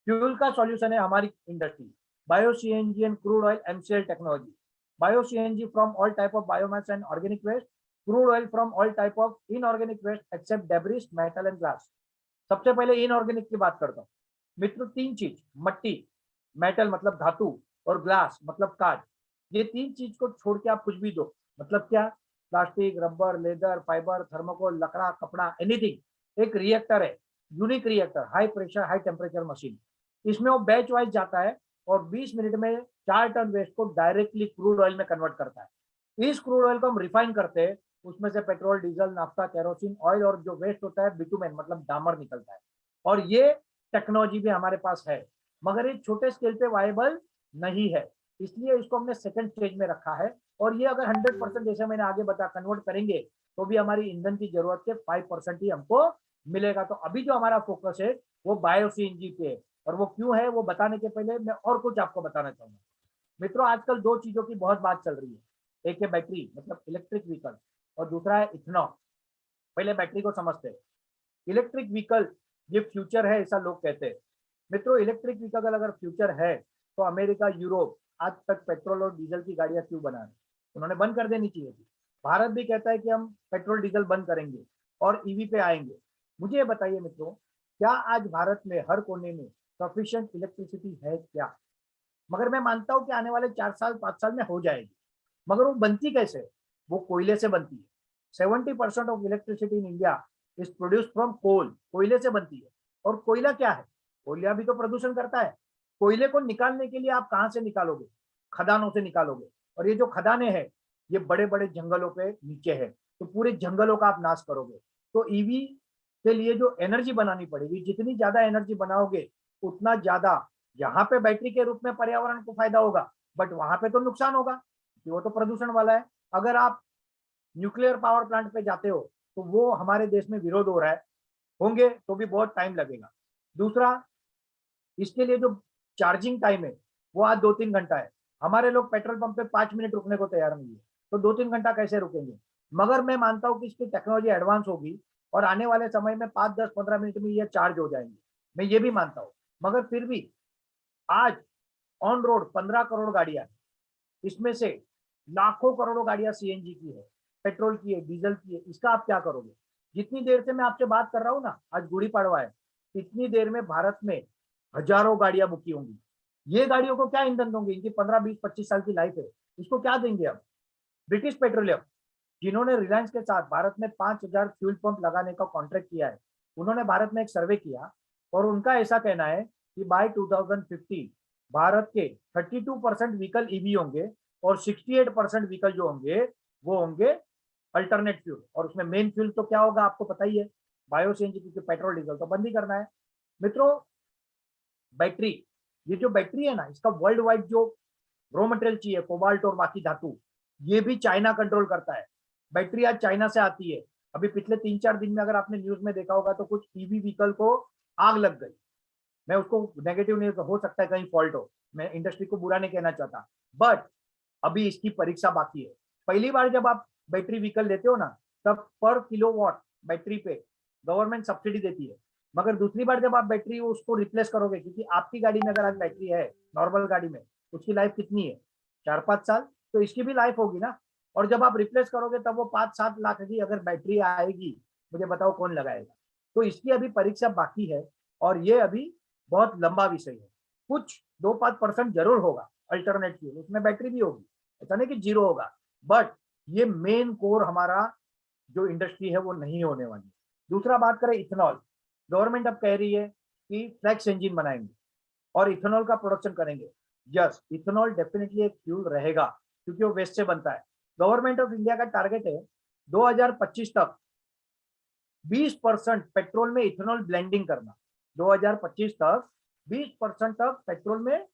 फ्यूल का सॉल्यूशन है हमारी industry, bio CNG and crude oil MCL technology. Bio CNG from all type of biomass and organic waste, crude oil from all type of inorganic waste except debris, metal and glass. सबसे पहले inorganic की बात करता हूँ मित्रों। तीन चीज, मट्टी, मेटल मतलब धातु, और ग्लास मतलब कांच, ये तीन चीज को छोड़ के आप कुछ भी दो, मतलब क्या? Plastic, rubber, leather, fibre, thermocol, लकड़ा, कपड़ा, एनीथिंग एक रिएक्टर है, unique reactor, high pressure high temperature machine. इसमें वो बैच वाइज जाता है और 20 मिनट में 4 टन वेस्ट को डायरेक्टली क्रूड ऑयल में कन्वर्ट करता है। इस क्रूड ऑयल को हम रिफाइन करते हैं, उसमें से petrol, diesel, naphtha, kerosene oil, और जो वेस्ट होता है बिटुमेन मतलब डामर निकलता है। और ये टेक्नोलॉजी भी हमारे पास है, मगर ये छोटे स्केल पे वायबल नहीं है, इसलिए इसको हमने सेकंड स्टेज में रखा है। और ये अगर 100% जैसे मैंने आगे बता कन्वर्ट करेंगे तो भी हमारी ईंधन की जरूरत के 5% ही हमको मिलेगा। तो अभी जो हमारा फोकस है वो बायो सीएनजी पे है। और वो क्यों है वो बताने के पहले मैं और कुछ आपको बताना चाहूंगा। मित्रों, आजकल दो चीजों की बहुत बात चल रही है, एक है बैटरी मतलब इलेक्ट्रिक व्हीकल, और दूसरा है इथेनॉल। पहले बैटरी को समझते हैं। इलेक्ट्रिक व्हीकल ये फ्यूचर है ऐसा लोग कहते हैं। मित्रों, इलेक्ट्रिक व्हीकल अगर फ्यूचर है तो अमेरिका, यूरोप आज तक पेट्रोल और डीजल की गाड़ियां क्यों बना रहे? उन्होंने बंद कर देनी चाहिए थी। भारत भी कहता है कि हम पेट्रोल डीजल बंद करेंगे और ईवी पे आएंगे। मुझे ये बताइए मित्रों, क्या आज भारत में हर कोने में सफिशिएंट इलेक्ट्रिसिटी है क्या? मगर मैं मानता हूं कि आने वाले 4 साल 5 साल में हो जाएगी। मगर वो बनती कैसे? वो कोयले से बनती है। 70% of electricity in India is produce from coal, कोयले से बनती है। और कोयला क्या है? कोयला भी तो प्रदूषण करता है। कोयले को निकालने के लिए आप कहाँ से निकालोगे? खदानों से निकालोगे। और ये जो खदानें हैं ये बड़े बड़े जंगलों पे नीचे है, तो पूरे जंगलों का आप नाश करोगे। तो ईवी के लिए जो एनर्जी बनानी पड़ेगी, जितनी ज्यादा एनर्जी बनाओगे उतना ज्यादा यहाँ पे बैटरी के रूप में पर्यावरण को फायदा होगा, बट वहां पे तो नुकसान होगा कि वो तो प्रदूषण वाला है। अगर आप न्यूक्लियर पावर प्लांट पे जाते हो तो वो हमारे देश में विरोध हो रहा है, होंगे तो भी बहुत टाइम लगेगा। दूसरा, इसके लिए जो चार्जिंग टाइम है वो आज 2-3 घंटा है। हमारे लोग पेट्रोल पंप पे 5 मिनट रुकने को तैयार नहीं है, तो 2-3 घंटा कैसे रुकेंगे? मगर मैं मानता हूँ कि इसकी टेक्नोलॉजी एडवांस होगी और आने वाले समय में 5-10-15 मिनट में ये चार्ज हो जाएंगे, मैं ये भी मानता हूँ। मगर फिर भी आज ऑन रोड 15 करोड़ गाड़ियां, इसमें से लाखों करोड़ों गाड़ियां सीएनजी की है, पेट्रोल की है, डीजल की है। इसका आप क्या करोगे? जितनी देर से मैं आपसे बात कर रहा हूँ ना, आज गुड़ी पड़वा है, इतनी देर में भारत में हजारों गाड़ियां बुकी होंगी। ये गाड़ियों को क्या ईंधन दोगे? इनकी 15-20-25 साल की लाइफ है, इसको क्या देंगे? अब ब्रिटिश पेट्रोलियम, जिन्होंने रिलायंस के साथ भारत में 5,000 फ्यूल पंप लगाने का कॉन्ट्रैक्ट किया है, उन्होंने भारत में एक सर्वे किया और उनका ऐसा कहना है कि बाय 2050 भारत के 32% व्हीकल ईवी होंगे और 68% व्हीकल जो होंगे वो होंगे अल्टरनेट फ्यूल। और उसमें मेन फ्यूल तो क्या होगा आपको पता ही है, बायो सीएनजी, क्योंकि पेट्रोल डीजल तो बंद ही करना है। मित्रों, बैटरी, ये जो बैटरी है ना, इसका वर्ल्ड वाइड जो रॉ मटेरियल चाहिए, कोबाल्ट और बाकी धातु, ये भी चाइना कंट्रोल करता है। बैटरी आज चाइना से आती है। अभी पिछले 3-4 दिन में अगर आपने न्यूज में देखा होगा तो कुछ ईवी व्हीकल को आग लग गई। मैं उसको नेगेटिव नहीं, हो सकता है कहीं फॉल्ट हो, मैं इंडस्ट्री को बुरा नहीं कहना चाहता, बट अभी इसकी परीक्षा बाकी है। पहली बार जब आप बैटरी व्हीकल लेते हो ना, तब पर किलोवाट बैटरी पे गवर्नमेंट सब्सिडी देती है। मगर दूसरी बार जब आप बैटरी उसको रिप्लेस करोगे, क्योंकि आपकी गाड़ी में अगर आज बैटरी है, नॉर्मल गाड़ी में उसकी लाइफ कितनी है? 4-5 साल, तो इसकी भी लाइफ होगी ना। और जब आप रिप्लेस करोगे तब वो 5-7 लाख की अगर बैटरी आएगी, मुझे बताओ कौन लगाएगा? तो इसकी अभी परीक्षा बाकी है और ये अभी बहुत लंबा विषय है। कुछ 2-5% जरूर होगा अल्टरनेट फ्यूल, उसमें बैटरी भी होगी, ऐसा नहीं कि जीरो होगा, बट ये मेन कोर हमारा जो इंडस्ट्री है वो नहीं होने वाली। दूसरा बात करें इथेनॉल, गवर्नमेंट अब कह रही है कि फ्लेक्स इंजन बनाएंगे और इथेनॉल का प्रोडक्शन करेंगे। यस, इथेनॉल डेफिनेटली एक फ्यूल रहेगा क्योंकि वो वेस्ट से बनता है। गवर्नमेंट ऑफ इंडिया का टारगेट है 2025 तक 20% पेट्रोल में इथेनॉल ब्लेंडिंग करना। 2025 तक 20% तक पेट्रोल में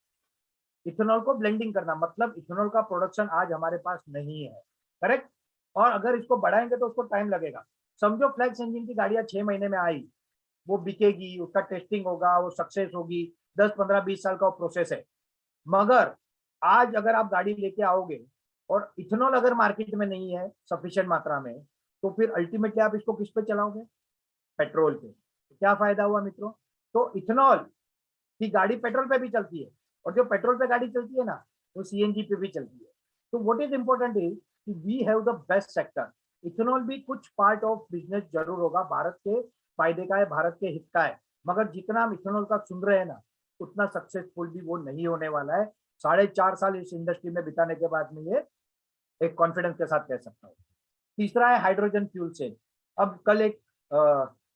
इथेनॉल को ब्लेंडिंग करना, मतलब इथेनॉल का प्रोडक्शन आज हमारे पास नहीं है, करेक्ट। और अगर इसको बढ़ाएंगे तो उसको टाइम लगेगा। समझो फ्लैक्स इंजन की गाड़ियां 6 महीने में आई, वो बिकेगी, उसका टेस्टिंग होगा, वो सक्सेस होगी, 10 15 20 साल का प्रोसेस है। मगर आज अगर आप गाड़ी लेके आओगे और इथेनॉल अगर मार्केट में नहीं है सफिशिएंट मात्रा में, तो फिर अल्टीमेटली आप इसको किस पे चलाओगे? पेट्रोल पे। तो क्या फायदा हुआ मित्रों? तो इथेनॉल की गाड़ी पेट्रोल पे भी चलती है, और जो पेट्रोल पे गाड़ी चलती है ना, वो सीएनजी पे भी चलती है। तो व्हाट इज इंपॉर्टेंट इज कि we have the best sector. Ethanol भी कुछ पार्ट ऑफ बिजनेस जरूर होगा, भारत के फायदे का है, भारत के हित का है, मगर जितना हम इथेनॉल का सुन रहे हैं ना, उतना सक्सेसफुल भी वो नहीं होने वाला है। 4.5 साल इस इंडस्ट्री में बिताने के बाद में ये एक कॉन्फिडेंस के साथ कह सकता हूँ। तीसरा है हाइड्रोजन फ्यूल सेल। अब कल एक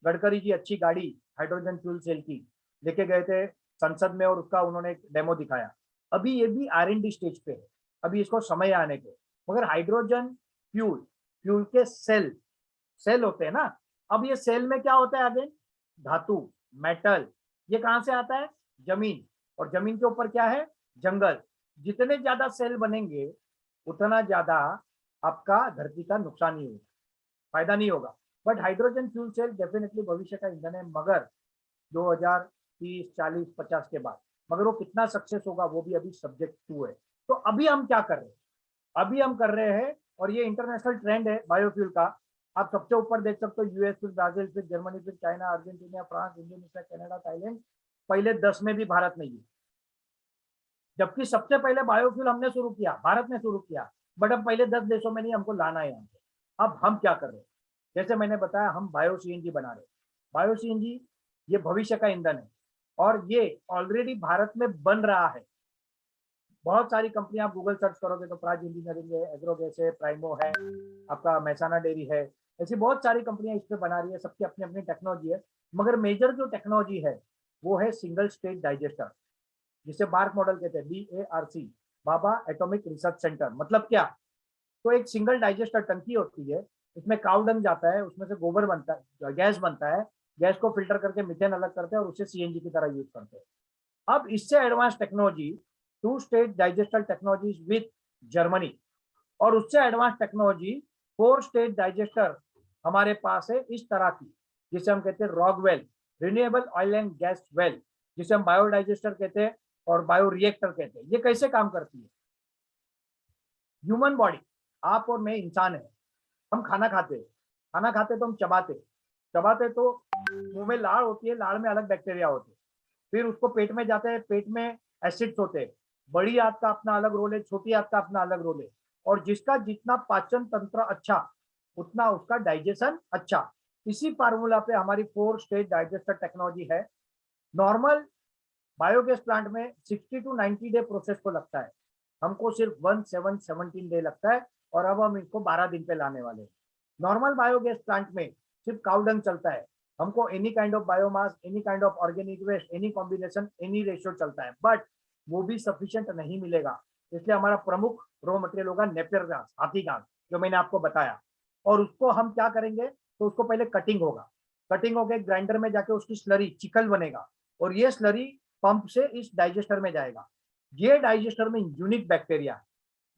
गडकरी जी अच्छी गाड़ी हाइड्रोजन फ्यूल सेल की लेके गए थे संसद में, और उसका उन्होंने एक डेमो दिखाया। अभी ये भी R&D स्टेज पे है, अभी इसको समय आने को। मगर हाइड्रोजन फ्यूल, फ्यूल के सेल, सेल होते हैं ना, अब ये सेल में क्या होता है? आगे धातु, मेटल, ये कहां से आता है? जमीन, और जमीन के ऊपर क्या है? जंगल। जितने ज्यादा सेल बनेंगे उतना ज्यादा आपका धरती का नुकसान ही होगा, फायदा नहीं होगा। But hydrogen fuel cell definitely भविष्य का ईंधन है, मगर 2030 40 50 के बाद। मगर वो कितना सक्सेस होगा वो भी अभी सब्जेक्ट टू है। तो अभी हम क्या कर रहे हैं? अभी हम कर रहे हैं, और ये इंटरनेशनल ट्रेंड है बायोफ्यूल का। आप सबसे ऊपर देख सकते हो, यूएस, फिर ब्राजील, फिर जर्मनी, फिर China, Argentina, France, Indonesia, Canada, Thailand, पहले 10 में भी भारत नहीं है। जबकि सबसे पहले बायोफ्यूल हमने शुरू किया, भारत ने शुरू किया, बट अब पहले 10 देशों में नहीं, हमको लाना है यहाँ पे। अब हम क्या कर रहे हैं? जैसे मैंने बताया, हम बायो सीएनजी बना रहे हैं। बायो सीएनजी ये भविष्य का ईंधन है, और ये ऑलरेडी भारत में बन रहा है। बहुत सारी कंपनियां, आप गूगल सर्च करोगे तो प्राज इंजीनियरिंग है, एग्रोगैस है, प्राइमो है, आपका महसाना डेयरी है, ऐसी बहुत सारी कंपनियां इस पे बना रही है, सबकी अपनी अपनी टेक्नोलॉजी है। मगर मेजर जो टेक्नोलॉजी है वो है सिंगल स्टेज डाइजेस्टर, जिसे बार्क मॉडल कहते हैं, BARC, बाबा एटॉमिक रिसर्च सेंटर। मतलब क्या? तो एक सिंगल डाइजेस्टर टंकी होती है, उसमें काउ डंग जाता है, उसमें से गोबर बनता है, गैस बनता है, गैस को फिल्टर करके मीथेन अलग करते हैं और उसे सीएनजी की तरह यूज करते हैं। अब इससे advance technology, two stage digester technology with Germany, और उससे एडवांस टेक्नोलॉजी 4 स्टेज डाइजेस्टर हमारे पास है इस तरह की, जिसे हम कहते हैं Rockwell, renewable oil and gas well, जिसे हम बायोडाइजेस्टर कहते हैं और बायो रिएक्टर कहते हैं। ये कैसे काम करती है? ह्यूमन बॉडी, आप और मैं इंसान है, हम खाना खाते हैं, खाना खाते तो हम चबाते, चबाते तो मुंह में लाड़ होती है, लाड़ में अलग बैक्टीरिया होते हैं, फिर उसको पेट में जाते हैं, पेट में एसिड्स होते हैं। बड़ी आंत का अपना अलग रोल है, छोटी आंत का अपना अलग रोल है, और जिसका जितना पाचन तंत्र अच्छा, उतना उसका डाइजेशन अच्छा। इसी फार्मूला पे हमारी 4 स्टेज डाइजेस्टर टेक्नोलॉजी है। नॉर्मल बायोगैस प्लांट में 60 to 90 डे प्रोसेस को लगता है, हमको सिर्फ 17 डे लगता है, और अब हम इसको 12 दिन पे लाने वाले हैं। नॉर्मल बायोगैस प्लांट में सिर्फ काउडंग चलता है, हमको any kind of biomass, any kind of organic waste, any combination, any ratio चलता है, बट वो भी सफिशिएंट नहीं मिलेगा। इसलिए हमारा प्रमुख रॉ मटेरियल होगा नेपियर घास, हाथी घास, जो मैंने आपको बताया। और उसको हम क्या करेंगे? तो उसको पहले कटिंग होगा, कटिंग होकर ग्राइंडर में जाके उसकी स्लरी, चिकल बनेगा, और ये स्लरी पंप से इस डाइजेस्टर में जाएगा। ये डाइजेस्टर में यूनिक बैक्टीरिया है।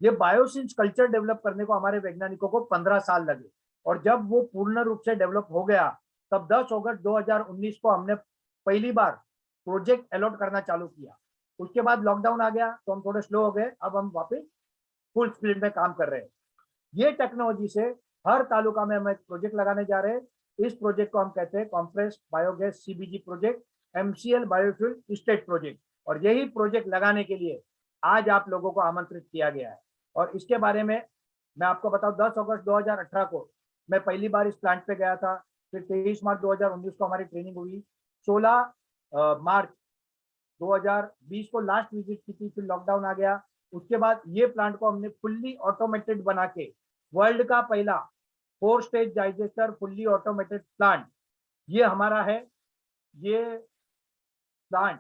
ये बायोसिंस कल्चर डेवलप करने को हमारे वैज्ञानिकों को 15 साल लगे, और जब वो पूर्ण रूप से डेवलप हो गया, तब 10 अगस्त 2019 को हमने पहली बार प्रोजेक्ट अलॉट करना चालू किया। उसके बाद लॉकडाउन आ गया तो हम थोड़े स्लो हो गए, अब हम वापस फुल स्पीड में काम कर रहे हैं। ये टेक्नोलॉजी से हर तालुका में हम एक प्रोजेक्ट लगाने जा रहे हैं। इस प्रोजेक्ट को हम कहते हैं compress biogas CBG project, MCL biofuel state project, और यही प्रोजेक्ट लगाने के लिए आज आप लोगों को आमंत्रित किया गया है। और इसके बारे में मैं आपको बताऊं, 10 अगस्त 2018 को मैं पहली बार इस प्लांट पे गया था, फिर 23 मार्च 2019 को हमारी ट्रेनिंग हुई, 16 मार्च 2020 को लास्ट विजिट की थी, फिर लॉकडाउन आ गया। उसके बाद ये प्लांट को हमने फुल्ली ऑटोमेटेड बना के वर्ल्ड का पहला 4 stage digester fully automated plant ये हमारा है। ये प्लांट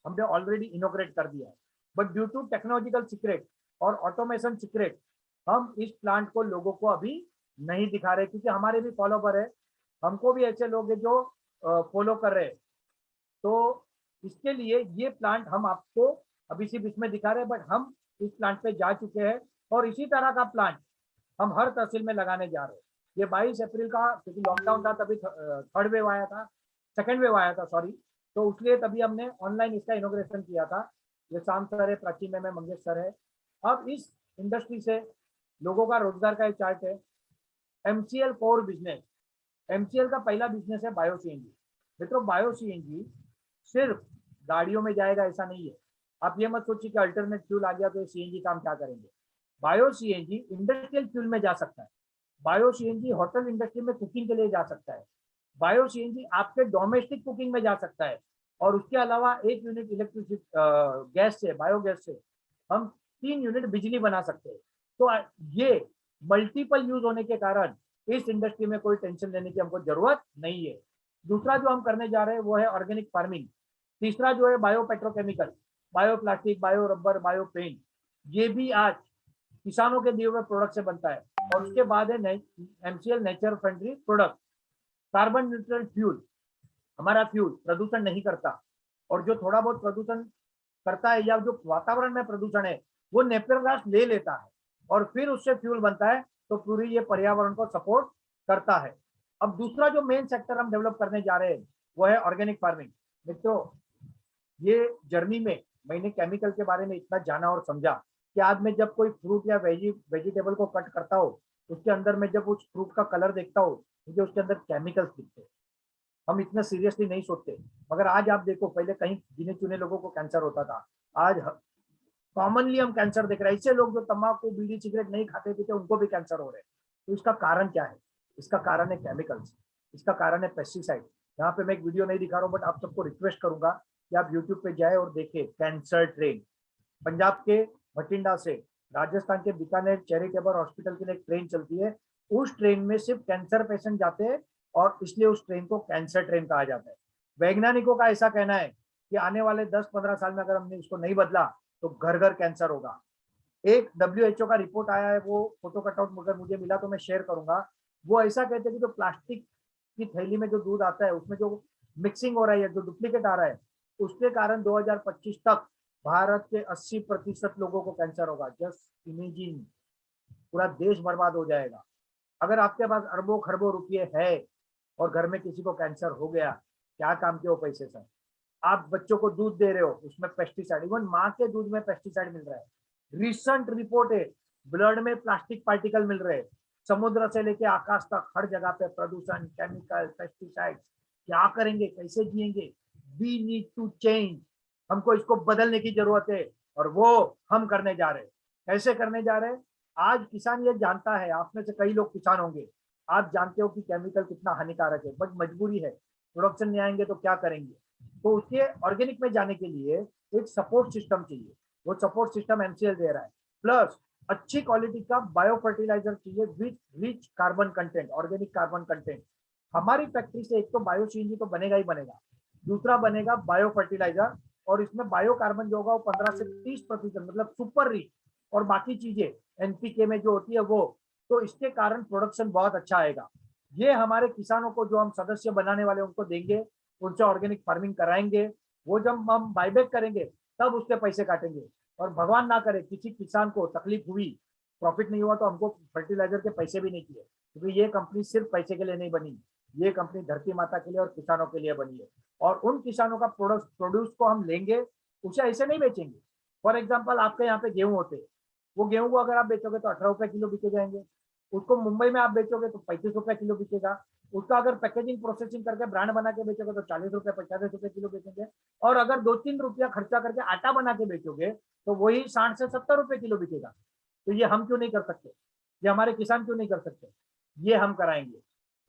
हमने ऑलरेडी इनोग्रेट कर दिया है, but due to technological secret और ऑटोमेशन सीक्रेट हम इस प्लांट को लोगों को अभी नहीं दिखा रहे, क्योंकि हमारे भी फॉलोवर है, हमको भी ऐसे लोग हैं जो फॉलो कर रहे हैं। तो इसके लिए ये प्लांट हम आपको अभी सिर्फ इसमें दिखा रहे हैं, बट हम इस प्लांट पे जा चुके हैं और इसी तरह का प्लांट हम हर तहसील में लगाने जा रहे हैं। ये 22 अप्रैल का, क्योंकि लॉकडाउन था तभी थर्ड वेव आया था, सेकेंड वेव आया था सॉरी, तो इसलिए तभी हमने ऑनलाइन इसका इनोग्रेशन किया था। ये शाम सर है, प्राची मैम है, मंगेश सर है। अब इस इंडस्ट्री से लोगों का रोजगार का एक चार्ट है। एमसीएल कोर बिजनेस, एमसीएल का पहला बिजनेस है बायो सीएनजी। मित्रों, बायो सीएनजी सिर्फ गाड़ियों में जाएगा ऐसा नहीं है। आप ये मत सोचिए कि अल्टरनेट फ्यूल आ गया तो सीएनजी काम क्या करेंगे। बायो सीएनजी इंडस्ट्रियल फ्यूल में जा सकता है, बायो सीएनजी होटल इंडस्ट्री में कुकिंग के लिए जा सकता है, बायो सीएनजी आपके डोमेस्टिक कुकिंग में जा सकता है। और उसके अलावा 1 यूनिट इलेक्ट्रिसिटी गैस से, बायोगैस से हम 3 यूनिट बिजली बना सकते हैं। तो ये मल्टीपल यूज होने के कारण इस इंडस्ट्री में कोई टेंशन लेने की हमको जरूरत नहीं है। दूसरा जो हम करने जा रहे हैं वो है ऑर्गेनिक फार्मिंग। तीसरा जो है bio petrochemical, bio plastic, bio rubber, bio paint, ये भी आज किसानों के दिए हुए प्रोडक्ट से बनता है। और उसके बाद है MCL nature friendly product, carbon neutral fuel. हमारा फ्यूल प्रदूषण नहीं करता, और जो थोड़ा बहुत प्रदूषण करता है या जो वातावरण में प्रदूषण है वो नेचुरल गैस ले लेता है और फिर उससे फ्यूल बनता है, तो पूरी ये पर्यावरण को सपोर्ट करता है। अब दूसरा जो मेन सेक्टर हम डेवलप करने जा रहे हैं वो है ऑर्गेनिक फार्मिंग। मित्रों, ये जर्नी में मैंने केमिकल के बारे में इतना जाना और समझा कि आज मैं जब कोई फ्रूट या वेजिटेबल को कट करता हूँ, उसके अंदर में जब उस फ्रूट का कलर देखता हूँ, मुझे उसके अंदर केमिकल्स दिखते हैं। हम इतना सीरियसली नहीं सोचते, मगर आज आप देखो, पहले कहीं गिने चुने लोगों को कैंसर होता था, आज कॉमनली हम कैंसर देख रहे हैं। इससे लोग जो तंबाकू बीड़ी सिगरेट नहीं खाते पीते उनको भी कैंसर हो रहे हैं। तो इसका कारण क्या है? इसका कारण है केमिकल्स, इसका कारण है पेस्टिसाइड। यहाँ पे मैं एक वीडियो नहीं दिखा रहा हूँ, बट आप सबको रिक्वेस्ट करूंगा कि आप यूट्यूब पे जाए और देखें कैंसर ट्रेन। पंजाब के भटिंडा से राजस्थान के बीकानेर चैरिटेबल हॉस्पिटल के लिए एक ट्रेन चलती है। उस ट्रेन में सिर्फ कैंसर पेशेंट जाते हैं और इसलिए उस ट्रेन को कैंसर ट्रेन कहा जाता है। वैज्ञानिकों का ऐसा कहना है कि आने वाले 10-15 साल में अगर हमने इसको नहीं बदला तो घर घर कैंसर होगा। एक WHO का रिपोर्ट आया है, वो फोटो कटआउट मगर मुझे मिला तो मैं शेयर करूंगा। वो ऐसा कहते हैं कि जो प्लास्टिक की थैली में जो दूध आता है उसमें जो मिक्सिंग हो रहा है, जो डुप्लीकेट आ रहा है, उसके कारण 2025 तक भारत के 80% लोगों को कैंसर होगा। जस्ट इमेजिन, पूरा देश बर्बाद हो जाएगा। अगर आपके पास अरबों खरबों रुपये है और घर में किसी को कैंसर हो गया, क्या काम के वो पैसे सर? आप बच्चों को दूध दे रहे हो, उसमें पेस्टिसाइड, इवन माँ के दूध में पेस्टिसाइड मिल रहा है। रिसेंट रिपोर्ट है, ब्लड में प्लास्टिक पार्टिकल मिल रहे हैं। समुद्र से लेके आकाश तक हर जगह पे प्रदूषण, केमिकल, पेस्टिसाइड। क्या करेंगे, कैसे जिएंगे? We need to change. हमको इसको बदलने की जरूरत है और वो हम करने जा रहे हैं। कैसे करने जा रहे हैं? आज किसान ये जानता है, आप में से कई लोग किसान होंगे, आप जानते हो कि केमिकल कितना हानिकारक है, बट मजबूरी है, प्रोडक्शन नहीं आएंगे तो क्या करेंगे? तो उसके ऑर्गेनिक में जाने के लिए एक सपोर्ट सिस्टम चाहिए। वो सपोर्ट सिस्टम एमसीएल दे रहा है। प्लस अच्छी क्वालिटी का बायो फर्टिलाइजर चाहिए with rich carbon content, organic carbon content. हमारी फैक्ट्री से एक तो बायो सीएनजी तो बनेगा ही बनेगा, दूसरा बनेगा बायो फर्टिलाइजर, और इसमें बायो कार्बन जो होगा वो 15 से 30% मतलब सुपर रिच, और बाकी चीजें एनपीके में जो होती है वो। तो इसके कारण प्रोडक्शन बहुत अच्छा आएगा। ये हमारे किसानों को जो हम सदस्य बनाने वाले उनको देंगे, उनसे ऑर्गेनिक फार्मिंग कराएंगे। वो जब हम बायबैक करेंगे तब उसके पैसे काटेंगे। और भगवान ना करे किसी किसान को तकलीफ हुई, प्रॉफिट नहीं हुआ, तो हमको फर्टिलाइजर के पैसे भी नहीं किए, क्योंकि ये कंपनी सिर्फ पैसे के लिए नहीं बनी, ये कंपनी धरती माता के लिए और किसानों के लिए बनी है। और उन किसानों का प्रोड्यूस को हम लेंगे, उसे ऐसे नहीं बेचेंगे। फॉर एग्जाम्पल, आपके यहाँ पे गेहूं होते हैं, वो गेहूं को अगर आप बेचोगे तो 18 रुपए किलो बिके जाएंगे। उसको मुंबई में आप बेचोगे तो 35 रुपए किलो बिकेगा। उसका अगर पैकेजिंग प्रोसेसिंग करके ब्रांड बना के बेचोगे तो 40 रुपए 50 रुपए किलो बेचेंगे। और अगर 2-3 रुपया खर्चा करके आटा बना के बेचोगे तो वही 60 से 70 रुपए किलो बिकेगा। तो ये हम क्यों नहीं कर सकते? ये हमारे किसान क्यों नहीं कर सकते? ये हम कराएंगे।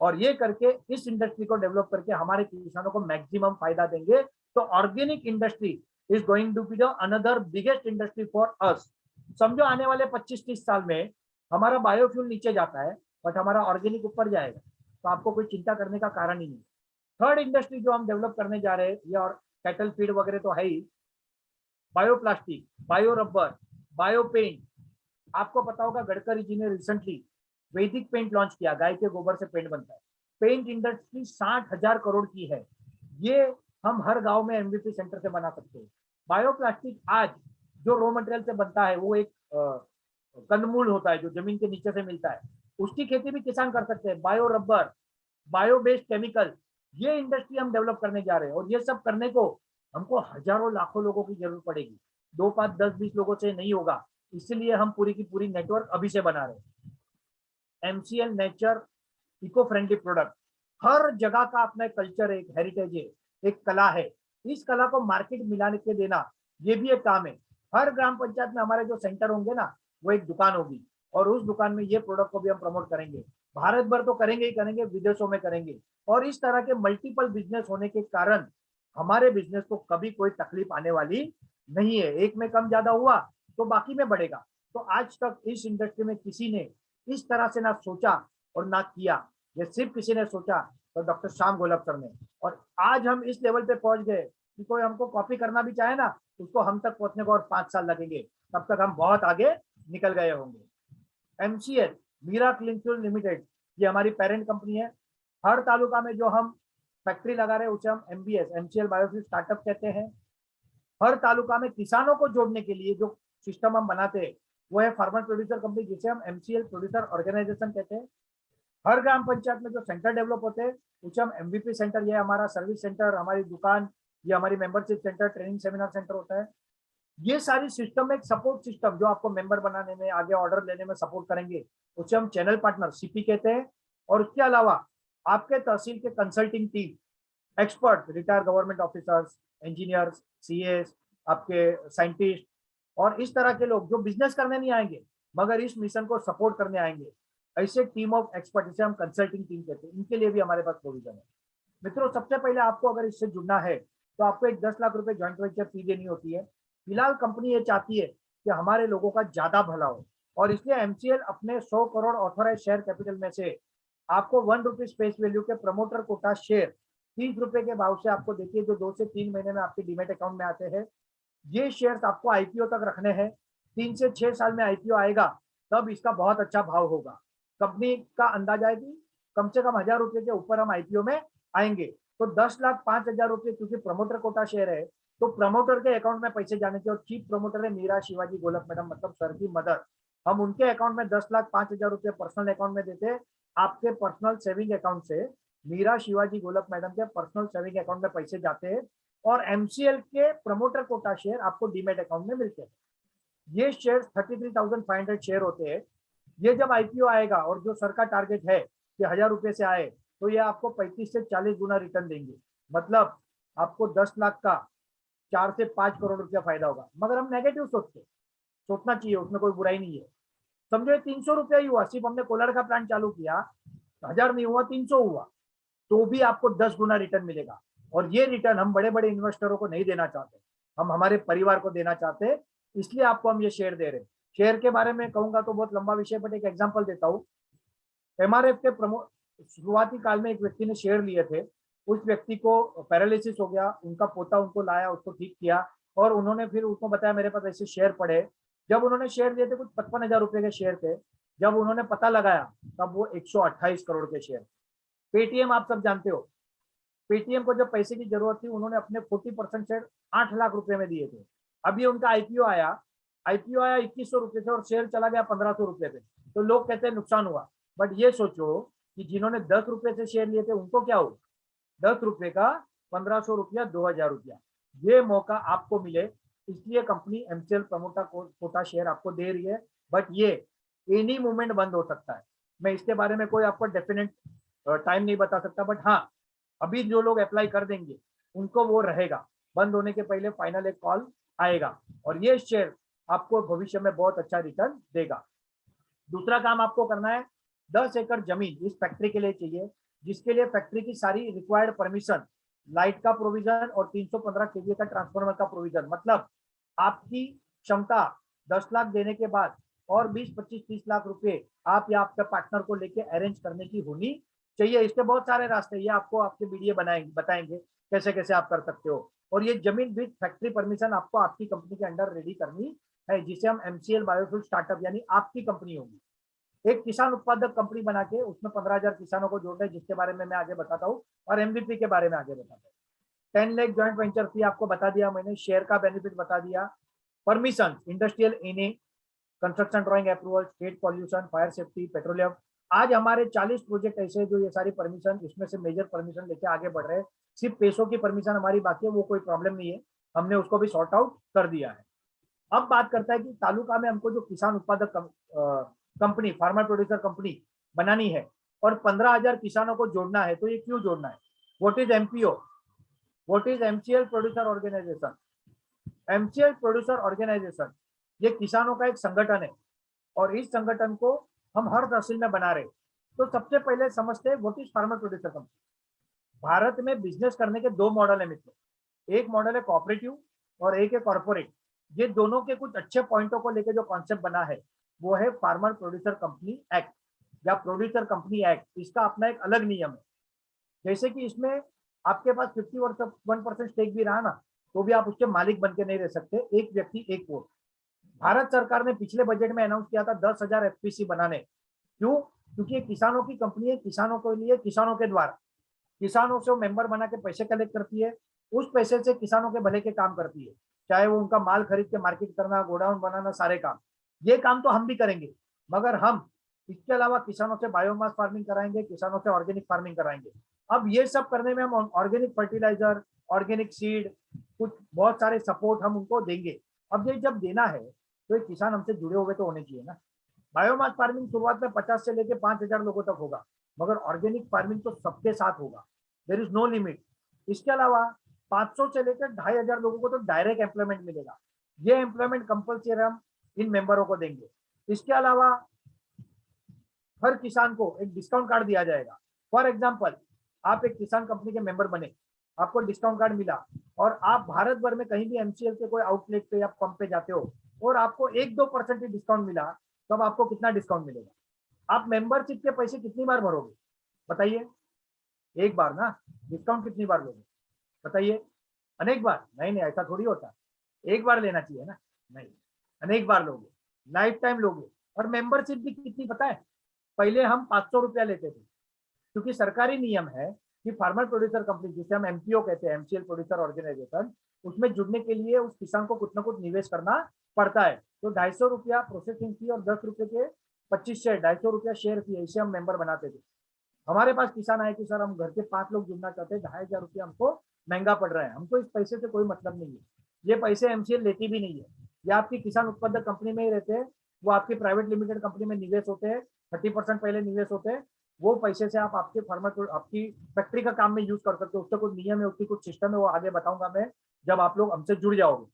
और ये करके इस इंडस्ट्री को डेवलप करके हमारे किसानों को मैक्सिमम फायदा देंगे। तो organic industry is going to be the another biggest industry for us. समझो आने वाले 25-30 साल में हमारा बायोफ्यूल नीचे जाता है बट हमारा ऑर्गेनिक ऊपर जाएगा, तो आपको कोई चिंता करने का कारण ही नहीं। थर्ड इंडस्ट्री जो हम डेवलप करने जा रहे हैं, ये और कैटल फीड वगैरह तो है ही, bioplastic, bio rubber, bio paint. आपको पता होगा गडकरी जी ने रिसेंटली वैदिक पेंट लॉन्च किया, गाय के गोबर से पेंट बनता है। पेंट इंडस्ट्री 60,000 करोड़ की है, ये हम हर गांव में एमवीपी सेंटर से बना सकते हैं। बायोप्लास्टिक आज जो रॉ मटेरियल से बनता है, वो एक कंदमूल होता है जो जमीन के नीचे से मिलता है, उसकी खेती भी किसान कर सकते हैं। Bio rubber, bio based chemical, ये इंडस्ट्री हम डेवलप करने जा रहे हैं। और ये सब करने को हमको हजारों लाखों लोगों की जरूरत पड़ेगी, 2 5 10 20 लोगों से नहीं होगा। इसलिए हम पूरी की पूरी नेटवर्क अभी से बना रहे हैं। MCL nature eco friendly product, हर जगह का अपना कल्चर है, एक हेरिटेज है, एक कला है। इस कला को मार्केट मिलाने के देना, ये भी एक काम है। हर ग्राम पंचायत में हमारे जो सेंटर होंगे ना, वो एक दुकान होगी, और उस दुकान में ये प्रोडक्ट को भी हम प्रमोट करेंगे। भारत भर तो करेंगे ही करेंगे, विदेशों में करेंगे। और इस तरह के मल्टीपल बिजनेस होने के कारण हमारे बिजनेस को कभी कोई तकलीफ आने वाली नहीं है। एक में कम ज्यादा हुआ तो बाकी में बढ़ेगा। तो आज तक इस इंडस्ट्री में किसी ने इस तरह से ना सोचा और ना किया। ये सिर्फ किसी ने सोचा तो डॉक्टर श्याम गोलब सर ने। और आज हम इस लेवल पे पहुंच गए कि कोई हमको कॉपी करना भी चाहे ना, उसको हम तक पहुंचने को और 5 साल लगेंगे, तब तक हम बहुत आगे निकल गए होंगे। MCL Meera clean fuel limited, ये हमारी पेरेंट कंपनी है। हर तालुका में जो हम फैक्ट्री लगा रहे हैं उसे हम एमबीएस, एमसीएल बायोफ्यूल स्टार्टअप कहते हैं। हर तालुका में किसानों को जोड़ने के लिए जो सिस्टम हम बनाते हैं, वो है फार्मर प्रोड्यूसर कंपनी, जिसे हम एमसीएल प्रोड्यूसर ऑर्गेनाइजेशन कहते हैं। हर ग्राम पंचायत में जो सेंटर डेवलप होते हैं उसे हम एमवीपी सेंटर, ये हमारा सर्विस सेंटर, हमारी दुकान, ये हमारी membership centre, training seminar centre होता है। ये सारी सिस्टम एक सपोर्ट सिस्टम जो आपको मेंबर बनाने में, आगे ऑर्डर लेने में सपोर्ट करेंगे, उसे हम चैनल पार्टनर सीपी कहते हैं। और उसके अलावा आपके तहसील के consulting team, expert, retired government officers, engineers, CS, आपके साइंटिस्ट, और इस तरह के लोग जो बिजनेस करने नहीं आएंगे मगर इस मिशन को सपोर्ट करने आएंगे, ऐसे टीम ऑफ एक्सपर्ट, जिसे हम कंसल्टिंग टीम कहते हैं, इनके लिए भी हमारे पास प्रोविजन है। मित्रों, सबसे पहले आपको अगर इससे जुड़ना है तो आपको एक 10 लाख रुपए ज्वाइंट वेंचर फी देनी होती है। फिलहाल कंपनी ये चाहती है कि हमारे लोगों का ज्यादा भला हो, और इसलिए एमसीएल अपने 100 करोड़ ऑथोराइज शेयर कैपिटल में से आपको ₹1 फेस वैल्यू के प्रमोटर कोटा शेयर ₹30 के भाव से आपको देखिए, जो 2 से 3 महीने में आपके डीमेट अकाउंट में आते हैं। ये शेयर्स आपको आईपीओ तक रखने हैं। 3 से 6 साल में आईपीओ आएगा, तब इसका बहुत अच्छा भाव होगा। कंपनी का अंदाजा है कि कम से कम ₹1,000 के ऊपर हम आईपीओ में आएंगे। तो 10,05,000 क्योंकि प्रमोटर कोटा शेयर है, तो प्रमोटर के अकाउंट में पैसे जाने के, और चीफ प्रमोटर है मीरा शिवाजी गोलक मैडम, मतलब सर की मदर, हम उनके अकाउंट में ₹10,05,000 पर्सनल अकाउंट में देते। आपके पर्सनल सेविंग अकाउंट से मीरा शिवाजी गोलक मैडम के पर्सनल सेविंग अकाउंट में पैसे जाते हैं, और एमसीएल के प्रमोटर कोटा शेयर आपको डीमेट अकाउंट में मिलते हैं। ये शेयर 33,500 शेयर होते हैं। ये जब आईपीओ आएगा, और जो सर का टारगेट है कि ₹1,000 से आए, तो ये आपको 35 से 40 गुना रिटर्न देंगे। मतलब आपको 10 लाख का 4 से 5 करोड़ रुपया फायदा होगा। मगर हम नेगेटिव सोचते, सोचना चाहिए, उसमें कोई बुराई नहीं है। समझो ₹300 ही हुआ, सिर्फ हमने कोलार का प्लांट चालू किया, 1,000 नहीं हुआ, 300 हुआ, तो भी आपको 10 गुना रिटर्न मिलेगा। और ये रिटर्न हम बड़े बड़े इन्वेस्टरों को नहीं देना चाहते, हम हमारे परिवार को देना चाहते हैं। इसलिए आपको हम ये शेयर दे रहे हैं। शेयर के बारे में कहूंगा तो बहुत लंबा विषय, बट एक एग्जांपल देता हूँ। एमआरएफ के शुरुआती काल में एक व्यक्ति ने शेयर लिए थे। उस व्यक्ति को पैरालिसिस हो गया, उनका पोता उनको लाया, उसको ठीक किया, और उन्होंने फिर उसको बताया मेरे पास ऐसे शेयर पड़े। जब उन्होंने शेयर लिए थे, कुछ ₹55,000 के शेयर थे। जब उन्होंने पता लगाया, तब वो 128 करोड़ के शेयर। पेटीएम आप सब जानते हो, पेटीएम को जब पैसे की जरूरत थी, उन्होंने अपने 40% शेयर ₹8 लाख में दिए थे। अभी उनका आईपीओ आया, ₹2,100 से, और शेयर चला गया ₹1,500 पे। तो लोग कहते हैं नुकसान हुआ, बट ये सोचो कि जिन्होंने ₹10 से शेयर लिए थे उनको क्या हुआ। ₹10 का ₹1,500, ₹2,000। ये मौका आपको मिले, इसलिए company MCL promoter quota share आपको दे रही है। बट ये एनी मोमेंट बंद हो सकता है। मैं इसके बारे में कोई आपको डेफिनेट टाइम नहीं बता सकता, बट हाँ, अभी जो लोग अप्लाई कर देंगे उनको वो रहेगा। बंद होने के पहले फाइनल एक कॉल आएगा, और ये शेयर आपको भविष्य में बहुत अच्छा रिटर्न देगा। दूसरा काम आपको करना है, 10 एकड़ जमीन इस फैक्ट्री के लिए चाहिए, जिसके लिए फैक्ट्री की सारी रिक्वायर्ड परमिशन, लाइट का प्रोविजन और 315 केवीए का ट्रांसफार्मर का प्रोविजन। मतलब आपकी क्षमता 10 लाख देने के बाद और 20, 25, 30 लाख रुपए आप या आपके पार्टनर को लेके अरेंज करने की होनी चाहिए। इसके बहुत सारे रास्ते, ये आपको आपके वीडियो बनाएंगे, बताएंगे कैसे कैसे आप कर सकते हो। और ये जमीन विद फैक्ट्री परमिशन आपको आपकी कंपनी के अंडर रेडी करनी है, जिसे हम एमसीएल बायोफ्यूल स्टार्टअप यानी आपकी कंपनी होगी। एक किसान उत्पादक कंपनी बना के उसमें 15,000 किसानों को जोड़ना है, जिसके बारे में मैं आगे बताता हूँ, और एमवीपी के बारे में आगे बताता हूँ। 10 लाख ज्वाइंट वेंचर फी आपको बता दिया मैंने, शेयर का बेनिफिट बता दिया, permission industrial NA, construction drawing approval, state pollution, fire safety, petroleum. आज हमारे 40 प्रोजेक्ट ऐसे हैं जो ये सारी परमिशन, इसमें से मेजर परमिशन लेके आगे बढ़ रहे हैं। सिर्फ पैसों की परमिशन हमारी बाकी है, वो कोई प्रॉब्लम नहीं है, हमने उसको भी सॉर्ट आउट कर दिया है। अब बात करता है कि तालुका में हमको जो किसान उत्पादक कंपनी, फार्मर प्रोड्यूसर कंपनी बनानी है और 15,000 किसानों को जोड़ना है, तो ये क्यों जोड़ना है? What is MPO? What is MCL producer organization? MCL producer organization ये किसानों का एक संगठन है, और इस संगठन को हम हर तहसील में बना रहे। तो सबसे पहले समझते हैं what is farmer producer company. Bharat में बिजनेस करने के दो मॉडल है मित्रों, एक मॉडल है कॉपरेटिव और एक है कॉर्पोरेट। ये दोनों के कुछ अच्छे पॉइंटों को लेकर जो कॉन्सेप्ट बना है वो है फार्मर प्रोड्यूसर कंपनी एक्ट या प्रोड्यूसर कंपनी एक्ट। इसका अपना एक अलग नियम है, जैसे कि इसमें आपके पास 51% स्टेक भी रहा ना, तो भी आप उसके मालिक बन के नहीं रह सकते, एक व्यक्ति एक वोट। भारत सरकार ने पिछले बजट में अनाउंस किया था 10,000 एफपीसी बनाने। क्यों? क्योंकि ये किसानों की कंपनी है, किसानों के लिए, किसानों के द्वारा, किसानों से वो मेंबर बना के पैसे कलेक्ट करती है, उस पैसे से किसानों के भले के काम करती है, चाहे वो उनका माल खरीद के मार्केट करना, गोडाउन बनाना, सारे काम। ये काम तो हम भी करेंगे, मगर हम इसके अलावा किसानों से बायोमास फार्मिंग कराएंगे, किसानों से ऑर्गेनिक फार्मिंग कराएंगे। अब ये सब करने में हम ऑर्गेनिक फर्टिलाइजर, ऑर्गेनिक सीड, कुछ बहुत सारे सपोर्ट हम उनको देंगे। अब ये जब देना है तो ये किसान हमसे जुड़े हुए तो होने चाहिए ना। बायोमास फार्मिंग शुरुआत में 50 से लेकर 5,000 लोगों तक होगा, मगर ऑर्गेनिक फार्मिंग तो सबके साथ होगा, देर इज नो लिमिट। इसके अलावा 500 से लेकर 2,500 लोगों को तो डायरेक्ट एम्प्लॉयमेंट मिलेगा, ये एम्प्लॉयमेंट कंपल्सरी हम इन मेंबरों को देंगे। इसके अलावा हर किसान को एक डिस्काउंट कार्ड दिया जाएगा। फॉर एग्जाम्पल, आप एक किसान कंपनी के मेंबर बने, आपको डिस्काउंट कार्ड मिला, और आप भारत भर में कहीं भी एमसीएल के कोई आउटलेट पे या पंप पे जाते हो और आपको 1-2% ही डिस्काउंट मिला, तब आपको कितना डिस्काउंट मिलेगा? आप मेंबरशिप के पैसे कितनी बार भरोगे बताइए? एक बार ना। डिस्काउंट कितनी बार लोगे बताइए? अनेक बार? नहीं नहीं, ऐसा थोड़ी होता, एक बार लेना चाहिए ना। नहीं, अनेक बार लोगे, लाइफ टाइम लोगे। और मेंबरशिप भी कितनी पता है? पहले हम 500 रुपया लेते थे, क्योंकि सरकारी नियम है कि फार्मर प्रोड्यूसर कंपनी, जिसे हम एमपीओ कहते हैं, एमसीएल प्रोड्यूसर ऑर्गेनाइजेशन, उसमें जुड़ने के लिए उस किसान को कुछ ना कुछ निवेश करना पड़ता है। तो 250 रुपया प्रोसेसिंग फी और 10 रुपए के 25 शेयर, 250 रुपया शेयर फी, इसे हम मेंबर बनाते थे। हमारे पास किसान आए कि सर हम घर के 5 लोग जुड़ना चाहते हैं, 2,500 रुपया हमको महंगा पड़ रहा है। हमको इस पैसे से कोई मतलब नहीं है, ये पैसे एमसीएल लेती भी नहीं है, ये आपकी किसान उत्पादक कंपनी में ही रहते हैं, वो आपकी प्राइवेट लिमिटेड कंपनी में निवेश होते हैं, 30% पहले निवेश होते हैं। वो पैसे से आप आपके फार्मर, आपकी फैक्ट्री का काम में यूज कर सकते हो। उसका कुछ नियम है, उसकी कुछ सिस्टम है, वो आगे बताऊंगा मैं जब आप लोग हमसे जुड़ जाओगे।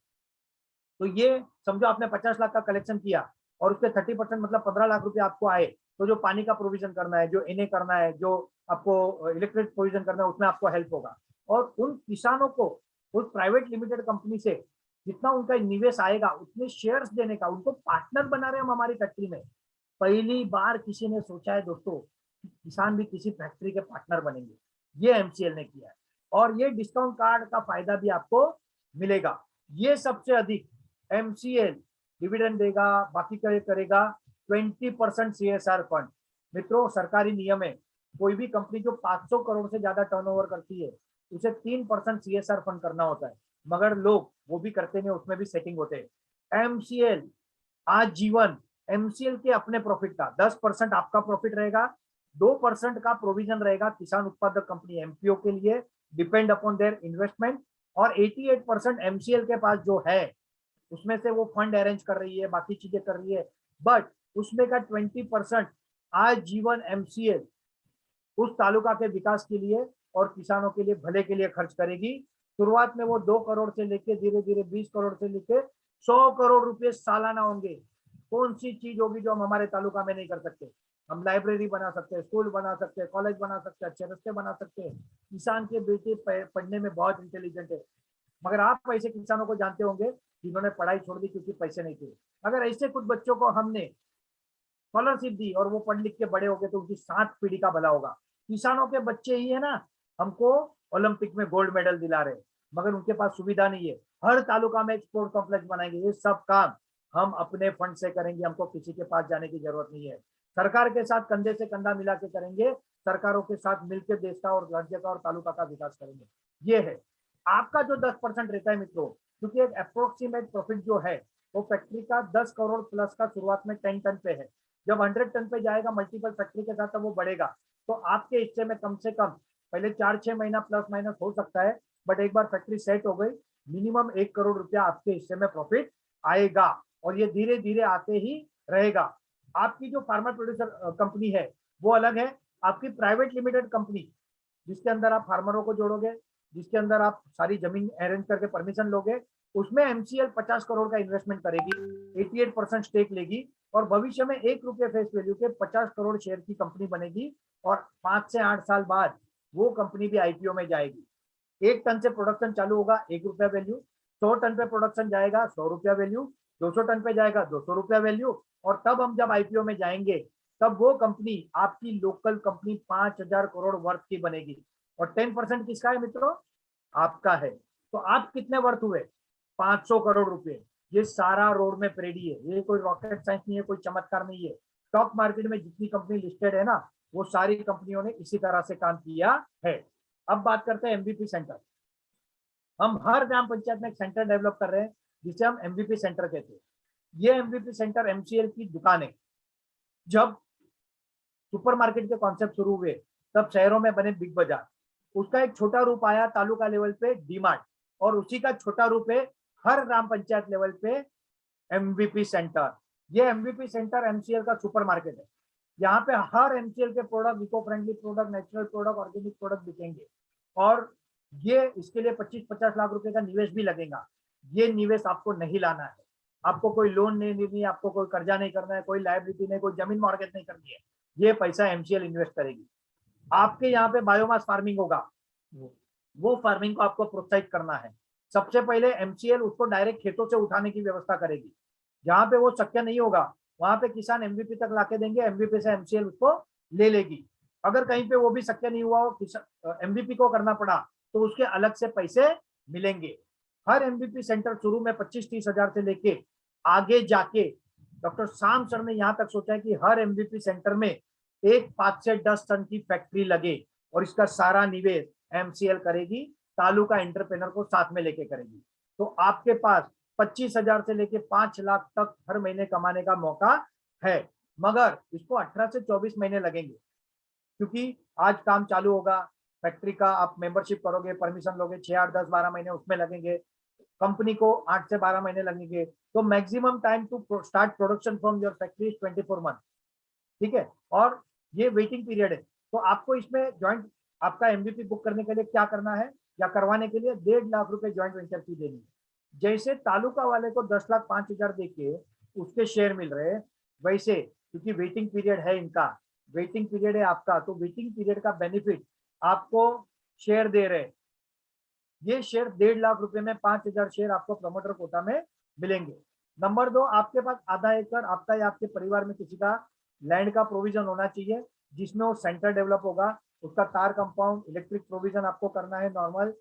तो ये समझो आपने 50 लाख का कलेक्शन किया और उसके 30% मतलब 15 लाख रुपए आपको आए, तो जो पानी का प्रोविजन करना है, जो एनए करना है, जो आपको इलेक्ट्रिक प्रोविजन करना है, उसमें आपको हेल्प होगा। और उन किसानों को उस प्राइवेट लिमिटेड कंपनी से जितना उनका निवेश आएगा उतने शेयर्स देने का, उनको पार्टनर बना रहे हम हमारी फैक्ट्री में। पहली बार किसी ने सोचा है दोस्तों, किसान भी किसी फैक्ट्री के पार्टनर बनेंगे, ये एमसीएल ने किया है। और ये डिस्काउंट कार्ड का फायदा भी आपको मिलेगा। ये सबसे अधिक एमसीएल डिविडेंड देगा, बाकी करेगा 20% सीएसआर फंड। मित्रों, सरकारी नियम है, कोई भी कंपनी जो 500 करोड़ से ज्यादा टर्नओवर करती है उसे 3% सीएसआर फंड करना होता है, मगर लोग वो भी करते नहीं, उसमें भी सेटिंग होते हैं। एमसीएल आजीवन, एमसीएल के अपने प्रॉफिट का 10% आपका प्रॉफिट रहेगा, 2% का प्रोविजन रहेगा किसान उत्पादक कंपनी एमपीओ के लिए, डिपेंड अपॉन देयर इन्वेस्टमेंट। और 88% एमसीएल के पास जो है उसमें से वो फंड अरेंज कर रही है, बाकी चीजें कर रही है, बट उसमें का 20% आजीवन एमसीएल उस तालुका के विकास के लिए और किसानों के लिए भले के लिए खर्च करेगी। शुरुआत में वो 2 करोड़ से लेके धीरे धीरे 20 करोड़ से लेके 100 करोड़ रुपए सालाना होंगे। कौन सी चीज होगी जो हम हमारे तालुका में नहीं कर सकते? हम लाइब्रेरी बना सकते हैं, स्कूल बना सकते हैं, कॉलेज बना सकते हैं, अच्छे रास्ते बना सकते हैं। किसान के बेटे पढ़ने में बहुत इंटेलिजेंट है, मगर आप ऐसे किसानों को जानते होंगे जिन्होंने पढ़ाई छोड़ दी क्योंकि पैसे नहीं थे। अगर ऐसे कुछ बच्चों को हमने स्कॉलरशिप दी और वो पढ़ लिख के बड़े हो गए तो उनकी 7 पीढ़ी का भला होगा। किसानों के बच्चे ही है ना हमको ओलंपिक में गोल्ड मेडल दिला रहे, मगर उनके पास सुविधा नहीं है। हर तालुका में एक स्पोर्ट कॉम्प्लेक्स बनाएंगे। ये सब काम हम अपने फंड से करेंगे, हमको किसी के पास जाने की जरूरत नहीं है। सरकार के साथ कंधे से कंधा मिला के करेंगे, सरकारों के साथ मिलकर देश का और राज्य का और तालुका का विकास करेंगे। ये है आपका जो 10% रहता है मित्रों, क्योंकि एक अप्रोक्सीमेट प्रॉफिट जो है वो फैक्ट्री का 10 करोड़ प्लस का शुरुआत में 10 टन पे है। जब 100 टन पे जाएगा मल्टीपल फैक्ट्री के साथ तब वो बढ़ेगा। तो आपके हिस्से में कम से कम पहले 4-6 महीना प्लस माइनस हो सकता है, बट एक बार फैक्ट्री सेट हो गई मिनिमम 1 करोड़ रुपया आपके हिस्से में प्रॉफिट आएगा और ये धीरे धीरे आते ही रहेगा। आपकी जो फार्मर प्रोड्यूसर कंपनी है वो अलग है। आपकी प्राइवेट लिमिटेड कंपनी जिसके अंदर आप फार्मरों को जोड़ोगे, जिसके अंदर आप सारी जमीन अरेंज करके परमिशन लोगे, उसमें एमसीएल 50 करोड़ का इन्वेस्टमेंट करेगी, 88% स्टेक लेगी और भविष्य में 1 रुपये फेस वैल्यू के 50 करोड़ शेयर की कंपनी बनेगी और 5 से 8 साल बाद वो कंपनी भी आईपीओ में जाएगी। 1 टन से प्रोडक्शन चालू होगा 1 रुपया वैल्यू, 100 टन पे प्रोडक्शन जाएगा 100 रुपया वैल्यू, 200 टन पे जाएगा 200 रुपया वैल्यू और तब हम जब आईपीओ में जाएंगे तब वो कंपनी आपकी लोकल कंपनी 5,000 करोड़ वर्थ की बनेगी। और 10% किसका है मित्रों? आपका है। तो आप कितने वर्थ हुए? 500 करोड़ रुपए। ये सारा रोड में रेडी है, ये कोई रॉकेट साइंस नहीं है, कोई चमत्कार नहीं है। स्टॉक मार्केट में जितनी कंपनी लिस्टेड है ना वो सारी कंपनियों ने इसी तरह से काम किया है। अब बात करते हैं एमवीपी सेंटर। हम हर ग्राम पंचायत में एक सेंटर डेवलप कर रहे हैं जिसे हम एमवीपी सेंटर कहते हैं। ये एमवीपी सेंटर एमसीएल की दुकान है। जब सुपरमार्केट के कॉन्सेप्ट शुरू हुए तब शहरों में बने बिग बाजार, उसका एक छोटा रूप आया तालुका लेवल पे डीमार्ट और उसी का छोटा रूप है हर ग्राम पंचायत लेवल पे एमवीपी सेंटर। ये एमवीपी सेंटर एमसीएल का सुपरमार्केट है। यहाँ पे हर एमसीएल के product, eco friendly product, natural product, organic product बिकेंगे और ये इसके लिए 25-50 लाख रुपए का निवेश भी लगेगा। ये निवेश आपको नहीं लाना है, आपको कोई लोन नहीं लेनी है, आपको कोई कर्जा नहीं करना है, कोई लायबिलिटी नहीं, कोई जमीन मॉर्गेज नहीं करनी है। ये पैसा एमसीएल इन्वेस्ट करेगी। आपके यहाँ पे बायोमास फार्मिंग होगा, वो फार्मिंग को आपको प्रोत्साहित करना है। सबसे पहले एमसीएल उसको डायरेक्ट खेतों से उठाने की व्यवस्था करेगी। जहां पे वो शक्य नहीं होगा वहां पे किसान एमवीपी तक लाके देंगे, एमवीपी से एमसीएल उसको ले लेगी। अगर कहीं पे वो भी शक्य नहीं हुआ हो, एमवीपी को करना पड़ा तो उसके अलग से पैसे मिलेंगे। हर एमवीपी सेंटर शुरू में 25-30 हजार से लेके आगे जाके डॉक्टर शाम सर ने यहाँ तक सोचा है कि हर एमवीपी सेंटर में एक 5 से 10 टन की फैक्ट्री लगे और इसका सारा निवेश एमसीएल करेगी, तालुका एंटरप्रेन्योर को साथ में लेके करेगी। तो आपके पास 25,000 से लेके 5 लाख तक हर महीने कमाने का मौका है, मगर इसको 18 से 24 महीने लगेंगे क्योंकि आज काम चालू होगा, फैक्ट्री का आप मेंबरशिप करोगे, परमिशन लोगे, 6, 8, 10, 12 महीने उसमें लगेंगे, कंपनी को 8 से 12 महीने लगेंगे। तो maximum time to start production from your factory 24 month, ठीक है। और ये वेटिंग पीरियड है। तो आपको इसमें ज्वाइंट आपका एमवीपी बुक करने के लिए क्या करना है या करवाने के लिए 1.5 लाख रुपए ज्वाइंट वेंचर फी देनी है। जैसे तालुका वाले को 10,05,000 देके उसके शेयर मिल रहे, वैसे क्योंकि वेटिंग पीरियड है इनका, वेटिंग पीरियड है आपका, तो वेटिंग पीरियड का बेनिफिट आपको शेयर दे रहे। ये शेयर 1.5 लाख रुपए में 5,000 शेयर आपको प्रमोटर कोटा में मिलेंगे। नंबर 2, आपके पास आधा एकड़ आपका या आपके परिवार में किसी का लैंड का प्रोविजन होना चाहिए जिसमें वो सेंटर डेवलप होगा, उसका तार कंपाउंड, इलेक्ट्रिक प्रोविजन आपको करना है नॉर्मल।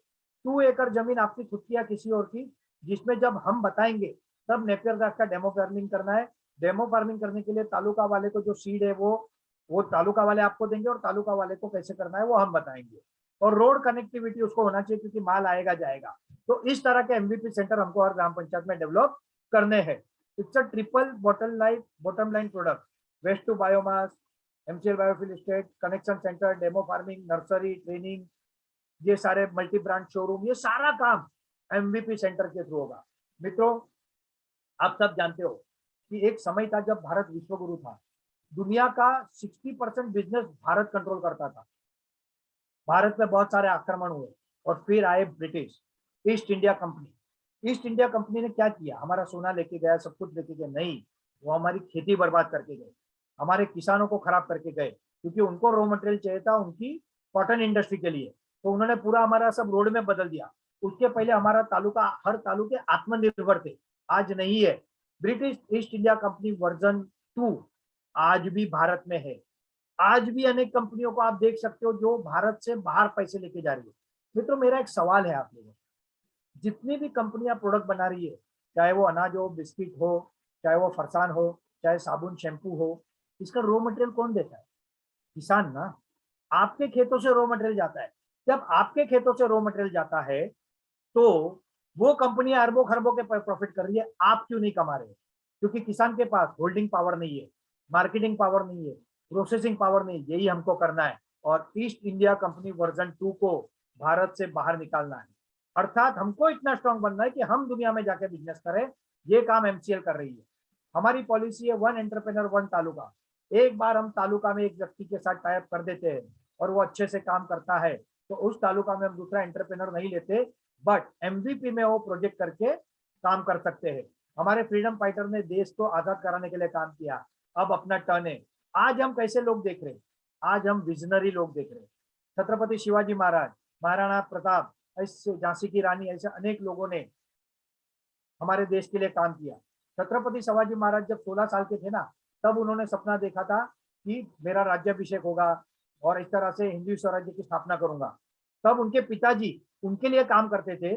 2 एकड़ जमीन आपकी खुद की या किसी और की, जिसमें जब हम बताएंगे तब नेपियर घास का डेमो फार्मिंग करना है। डेमो फार्मिंग करने के लिए तालुका वाले को जो सीड है वो तालुका वाले आपको देंगे और तालुका वाले को कैसे करना है वो हम बताएंगे। और रोड कनेक्टिविटी उसको होना चाहिए क्योंकि माल आएगा जाएगा। तो इस तरह के एमवीपी सेंटर हमको हर ग्राम पंचायत में डेवलप करने हैं। It's a triple bottom line product, waste to biomass, MCL biofuel estate, connection center, demo farming, nursery, training, ये सारे मल्टी ब्रांड शोरूम, ये सारा काम एमवीपी सेंटर के थ्रू होगा। मित्रों, आप सब जानते हो कि एक समय था जब भारत विश्वगुरु था, दुनिया का 60% बिजनेस भारत कंट्रोल करता था। भारत में बहुत सारे आक्रमण हुए और फिर आए British east India company. East India company ने क्या किया? हमारा सोना लेके गया, सब कुछ लेके गया? नहीं, वो हमारी खेती बर्बाद करके गए, हमारे किसानों को खराब करके गए, क्योंकि उनको रॉ मटेरियल चाहिए था उनकी कॉटन इंडस्ट्री के लिए। तो उन्होंने पूरा हमारा सब रोड में बदल दिया। उसके पहले हमारा तालुका, हर तालुके आत्मनिर्भर थे, आज नहीं है। British east India company version 2 आज भी भारत में है। आज भी अनेक कंपनियों को आप देख सकते हो जो भारत से बाहर पैसे लेके जा रही है। मित्रों, मेरा एक सवाल है आप लोगों, जितनी भी कंपनियां प्रोडक्ट बना रही है, चाहे वो अनाज हो, बिस्किट हो, चाहे वो फरसान हो, चाहे साबुन शैम्पू हो, इसका रॉ मटेरियल कौन देता है? किसान ना। आपके खेतों से रॉ मटेरियल जाता है। जब आपके खेतों से रॉ मटेरियल जाता है तो वो कंपनी अरबों खरबों के प्रॉफिट कर रही है, आप क्यों नहीं कमा रहे? क्योंकि किसान के पास होल्डिंग पावर नहीं है, मार्केटिंग पावर नहीं है, प्रोसेसिंग पावर नहीं। यही हमको करना है और ईस्ट इंडिया कंपनी वर्जन 2 को भारत से बाहर निकालना है। अर्थात हमको इतना स्ट्रांग बनना है कि हम दुनिया में जाके बिजनेस करें। ये काम एमसीएल कर रही है। हमारी पॉलिसी है वन एंटरप्रेन्योर वन तालुका। एक बार हम तालुका में एक व्यक्ति के साथ टाइप कर देते हैं और वो अच्छे से काम करता है तो उस तालुका में हम दूसरा एंटरप्रेन्योर नहीं लेते, बट एमवीपी में वो प्रोजेक्ट करके काम कर सकते हैं। हमारे फ्रीडम फाइटर ने देश को आजाद कराने के लिए काम किया, अब अपना टर्न है। आज हम कैसे लोग देख रहे हैं? आज हम विजनरी लोग देख रहे हैं। छत्रपति शिवाजी महाराज, महाराणा प्रताप, ऐसे झांसी की रानी, ऐसे अनेक लोगों ने हमारे देश के लिए काम किया। छत्रपति शिवाजी महाराज जब 16 साल के थे ना, तब उन्होंने सपना देखा था कि मेरा राज्याभिषेक होगा और इस तरह से हिंदू स्वराज्य की स्थापना करूंगा। तब उनके पिताजी उनके लिए काम करते थे,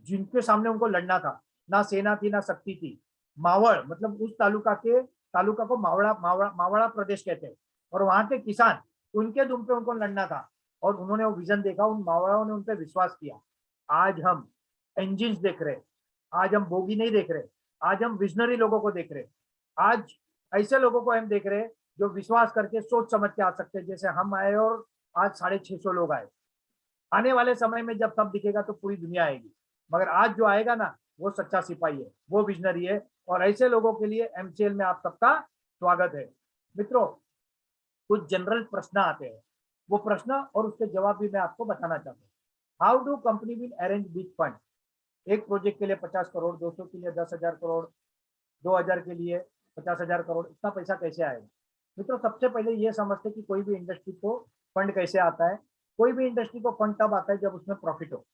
जिनके सामने उनको लड़ना था। ना सेना थी ना शक्ति थी। मावड़ मतलब उस तालुका को मावड़ा मावड़ा मावड़ा प्रदेश कहते हैं और वहां के किसान, उनके दुम पे उनको लड़ना था और उन्होंने वो विजन देखा, उन मावड़ाओं ने उन पर विश्वास किया। आज हम इंजिन देख रहे, आज हम बोगी नहीं देख रहे, आज हम विजनरी लोगों को देख रहे। आज ऐसे लोगों को हम देख रहे जो विश्वास करके सोच समझ के आ सकते हैं, जैसे हम आए और आज 650 लोग आए। आने वाले समय में जब सब दिखेगा तो पूरी दुनिया आएगी, मगर आज जो आएगा ना वो सच्चा सिपाही है, वो विजनरी है और ऐसे लोगों के लिए एमसीएल में आप सबका स्वागत है। मित्रों, कुछ जनरल प्रश्न आते हैं, वो प्रश्न और उसके जवाब भी मैं आपको बताना चाहता हूँ। How do company will arrange big fund? एक प्रोजेक्ट के लिए 50 करोड़, 200 के लिए 10,000 करोड़, 2,000 के लिए 50,000 करोड़, इतना पैसा कैसे आएगा? मित्रों, सबसे पहले ये समझते कि कोई भी इंडस्ट्री को फंड कैसे आता है। कोई भी इंडस्ट्री को फंड तब आता है जब उसमें प्रॉफिट हो।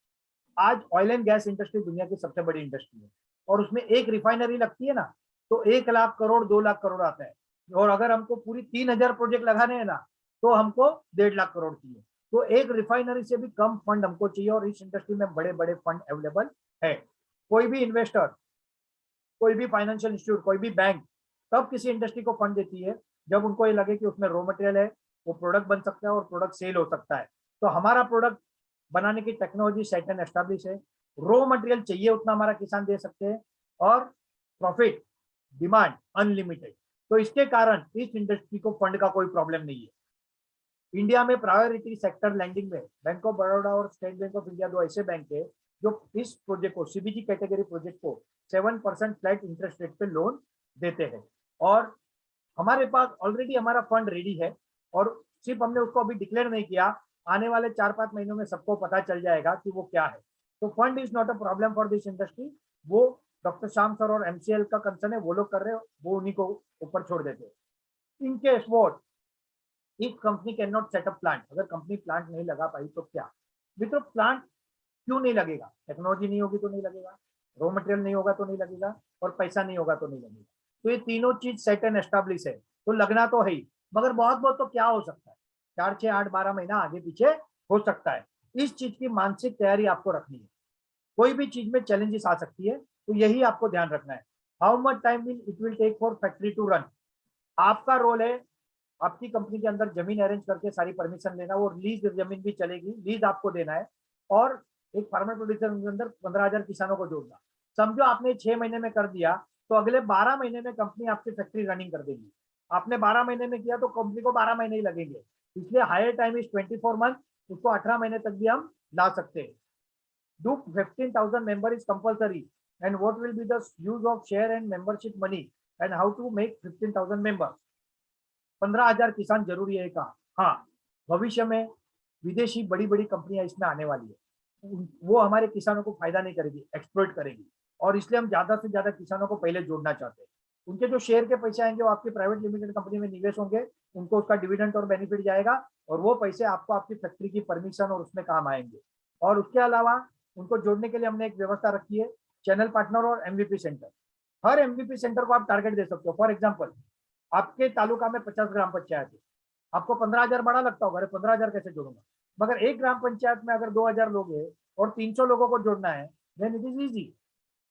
आज ऑयल एंड गैस इंडस्ट्री दुनिया की सबसे बड़ी इंडस्ट्री है और उसमें एक रिफाइनरी लगती है ना तो 1 लाख करोड़ 2 लाख करोड़ आता है। और अगर हमको पूरी 3,000 प्रोजेक्ट लगाने हैं ना तो हमको 1.5 लाख करोड़ चाहिए। तो एक रिफाइनरी से भी कम फंड हमको चाहिए और इस इंडस्ट्री में बड़े बड़े फंड अवेलेबल है। कोई भी इन्वेस्टर, कोई भी फाइनेंशियल इंस्टीट्यूट, कोई भी बैंक तब किसी इंडस्ट्री को फंड देती है जब उनको ये लगे कि उसमें रॉ मटेरियल है, वो प्रोडक्ट बन सकता है और प्रोडक्ट सेल हो सकता है। तो हमारा प्रोडक्ट बनाने की टेक्नोलॉजी सेट एंड एस्टेब्लिश है। रॉ मटेरियल चाहिए उतना हमारा किसान दे सकते हैं और प्रॉफिट डिमांड अनलिमिटेड। तो इसके कारण इस इंडस्ट्री को फंड का कोई प्रॉब्लम नहीं है। इंडिया में प्रायोरिटी सेक्टर लैंडिंग में बैंक ऑफ बड़ौदा और स्टेट बैंक ऑफ इंडिया दो ऐसे बैंक है जो इस प्रोजेक्ट को, सीबीजी कैटेगरी प्रोजेक्ट को 7% फ्लैट इंटरेस्ट रेट पे लोन देते हैं। और हमारे पास ऑलरेडी हमारा फंड रेडी है और सिर्फ हमने उसको अभी डिक्लेयर नहीं किया, आने वाले 4-5 महीनों में सबको पता चल जाएगा कि वो क्या है। तो fund is not a problem for this industry. वो डॉक्टर श्याम सर और एमसीएल का कंसर्न है, वो लोग कर रहे हैं, वो उन्हीं को ऊपर छोड़ देते हैं। In case what if company can not set up plant, अगर कंपनी प्लांट नहीं लगा पाई तो क्या? मित्रों, प्लांट क्यों नहीं लगेगा? टेक्नोलॉजी नहीं होगी तो नहीं लगेगा, रॉ मटेरियल नहीं होगा तो नहीं लगेगा और पैसा नहीं होगा तो नहीं लगेगा। तो ये तीनों चीज सेट एंड एस्टेब्लिश है तो लगना तो है ही, मगर बहुत बहुत तो क्या हो सकता है, 4, 6, 8, 12 महीना आगे पीछे हो सकता है। इस चीज की मानसिक तैयारी आपको रखनी है। कोई भी चीज में चैलेंजेस आ सकती है तो यही आपको ध्यान रखना है। How much time will it will take for factory to run? आपका रोल है आपकी कंपनी के अंदर जमीन अरेंज करके सारी परमिशन लेना, वो लीज जमीन भी चलेगी, लीज आपको देना है और एक फार्मर प्रोड्यूसर के अंदर 15,000 किसानों को जोड़ना। समझो आपने 6 महीने में कर दिया तो अगले 12 महीने में कंपनी आपकी फैक्ट्री रनिंग कर देगी। आपने 12 महीने में किया तो कंपनी को 12 महीने ही लगेंगे, इसलिए हायर टाइम इज 24 मंथ, उसको 18 महीने तक भी हम ला सकते हैं। Do 15,000 member is compulsory and what will be the use of share and membership money and how to make 15,000 member? 15,000 किसान जरूरी है कहा? हाँ, भविष्य में विदेशी बड़ी बड़ी कंपनियां इसमें आने वाली है, वो हमारे किसानों को फायदा नहीं करेगी, एक्सप्लॉइट करेगी और इसलिए हम ज्यादा से ज्यादा किसानों को पहले जोड़ना चाहते हैं। उनके जो शेयर के पैसे आएंगे वो आपकी प्राइवेट लिमिटेड कंपनी में निवेश होंगे, उनको उसका डिविडेंड और बेनिफिट जाएगा और वो पैसे आपको आपकी फैक्ट्री की परमिशन और उसमें काम आएंगे। और उसके अलावा उनको जोड़ने के लिए हमने एक व्यवस्था रखी है, चैनल पार्टनर और एमवीपी सेंटर। हर एमवीपी सेंटर को आप टारगेट दे सकते हो। फॉर एग्जाम्पल, आपके तालुका में 50 ग्राम पंचायत है, आपको 15,000 बड़ा लगता होगा, अरे 15,000 कैसे जोड़ूंगा, मगर एक ग्राम पंचायत में अगर 2,000 लोग हैं और 300 लोगों को जोड़ना है, देन इट इज इजी।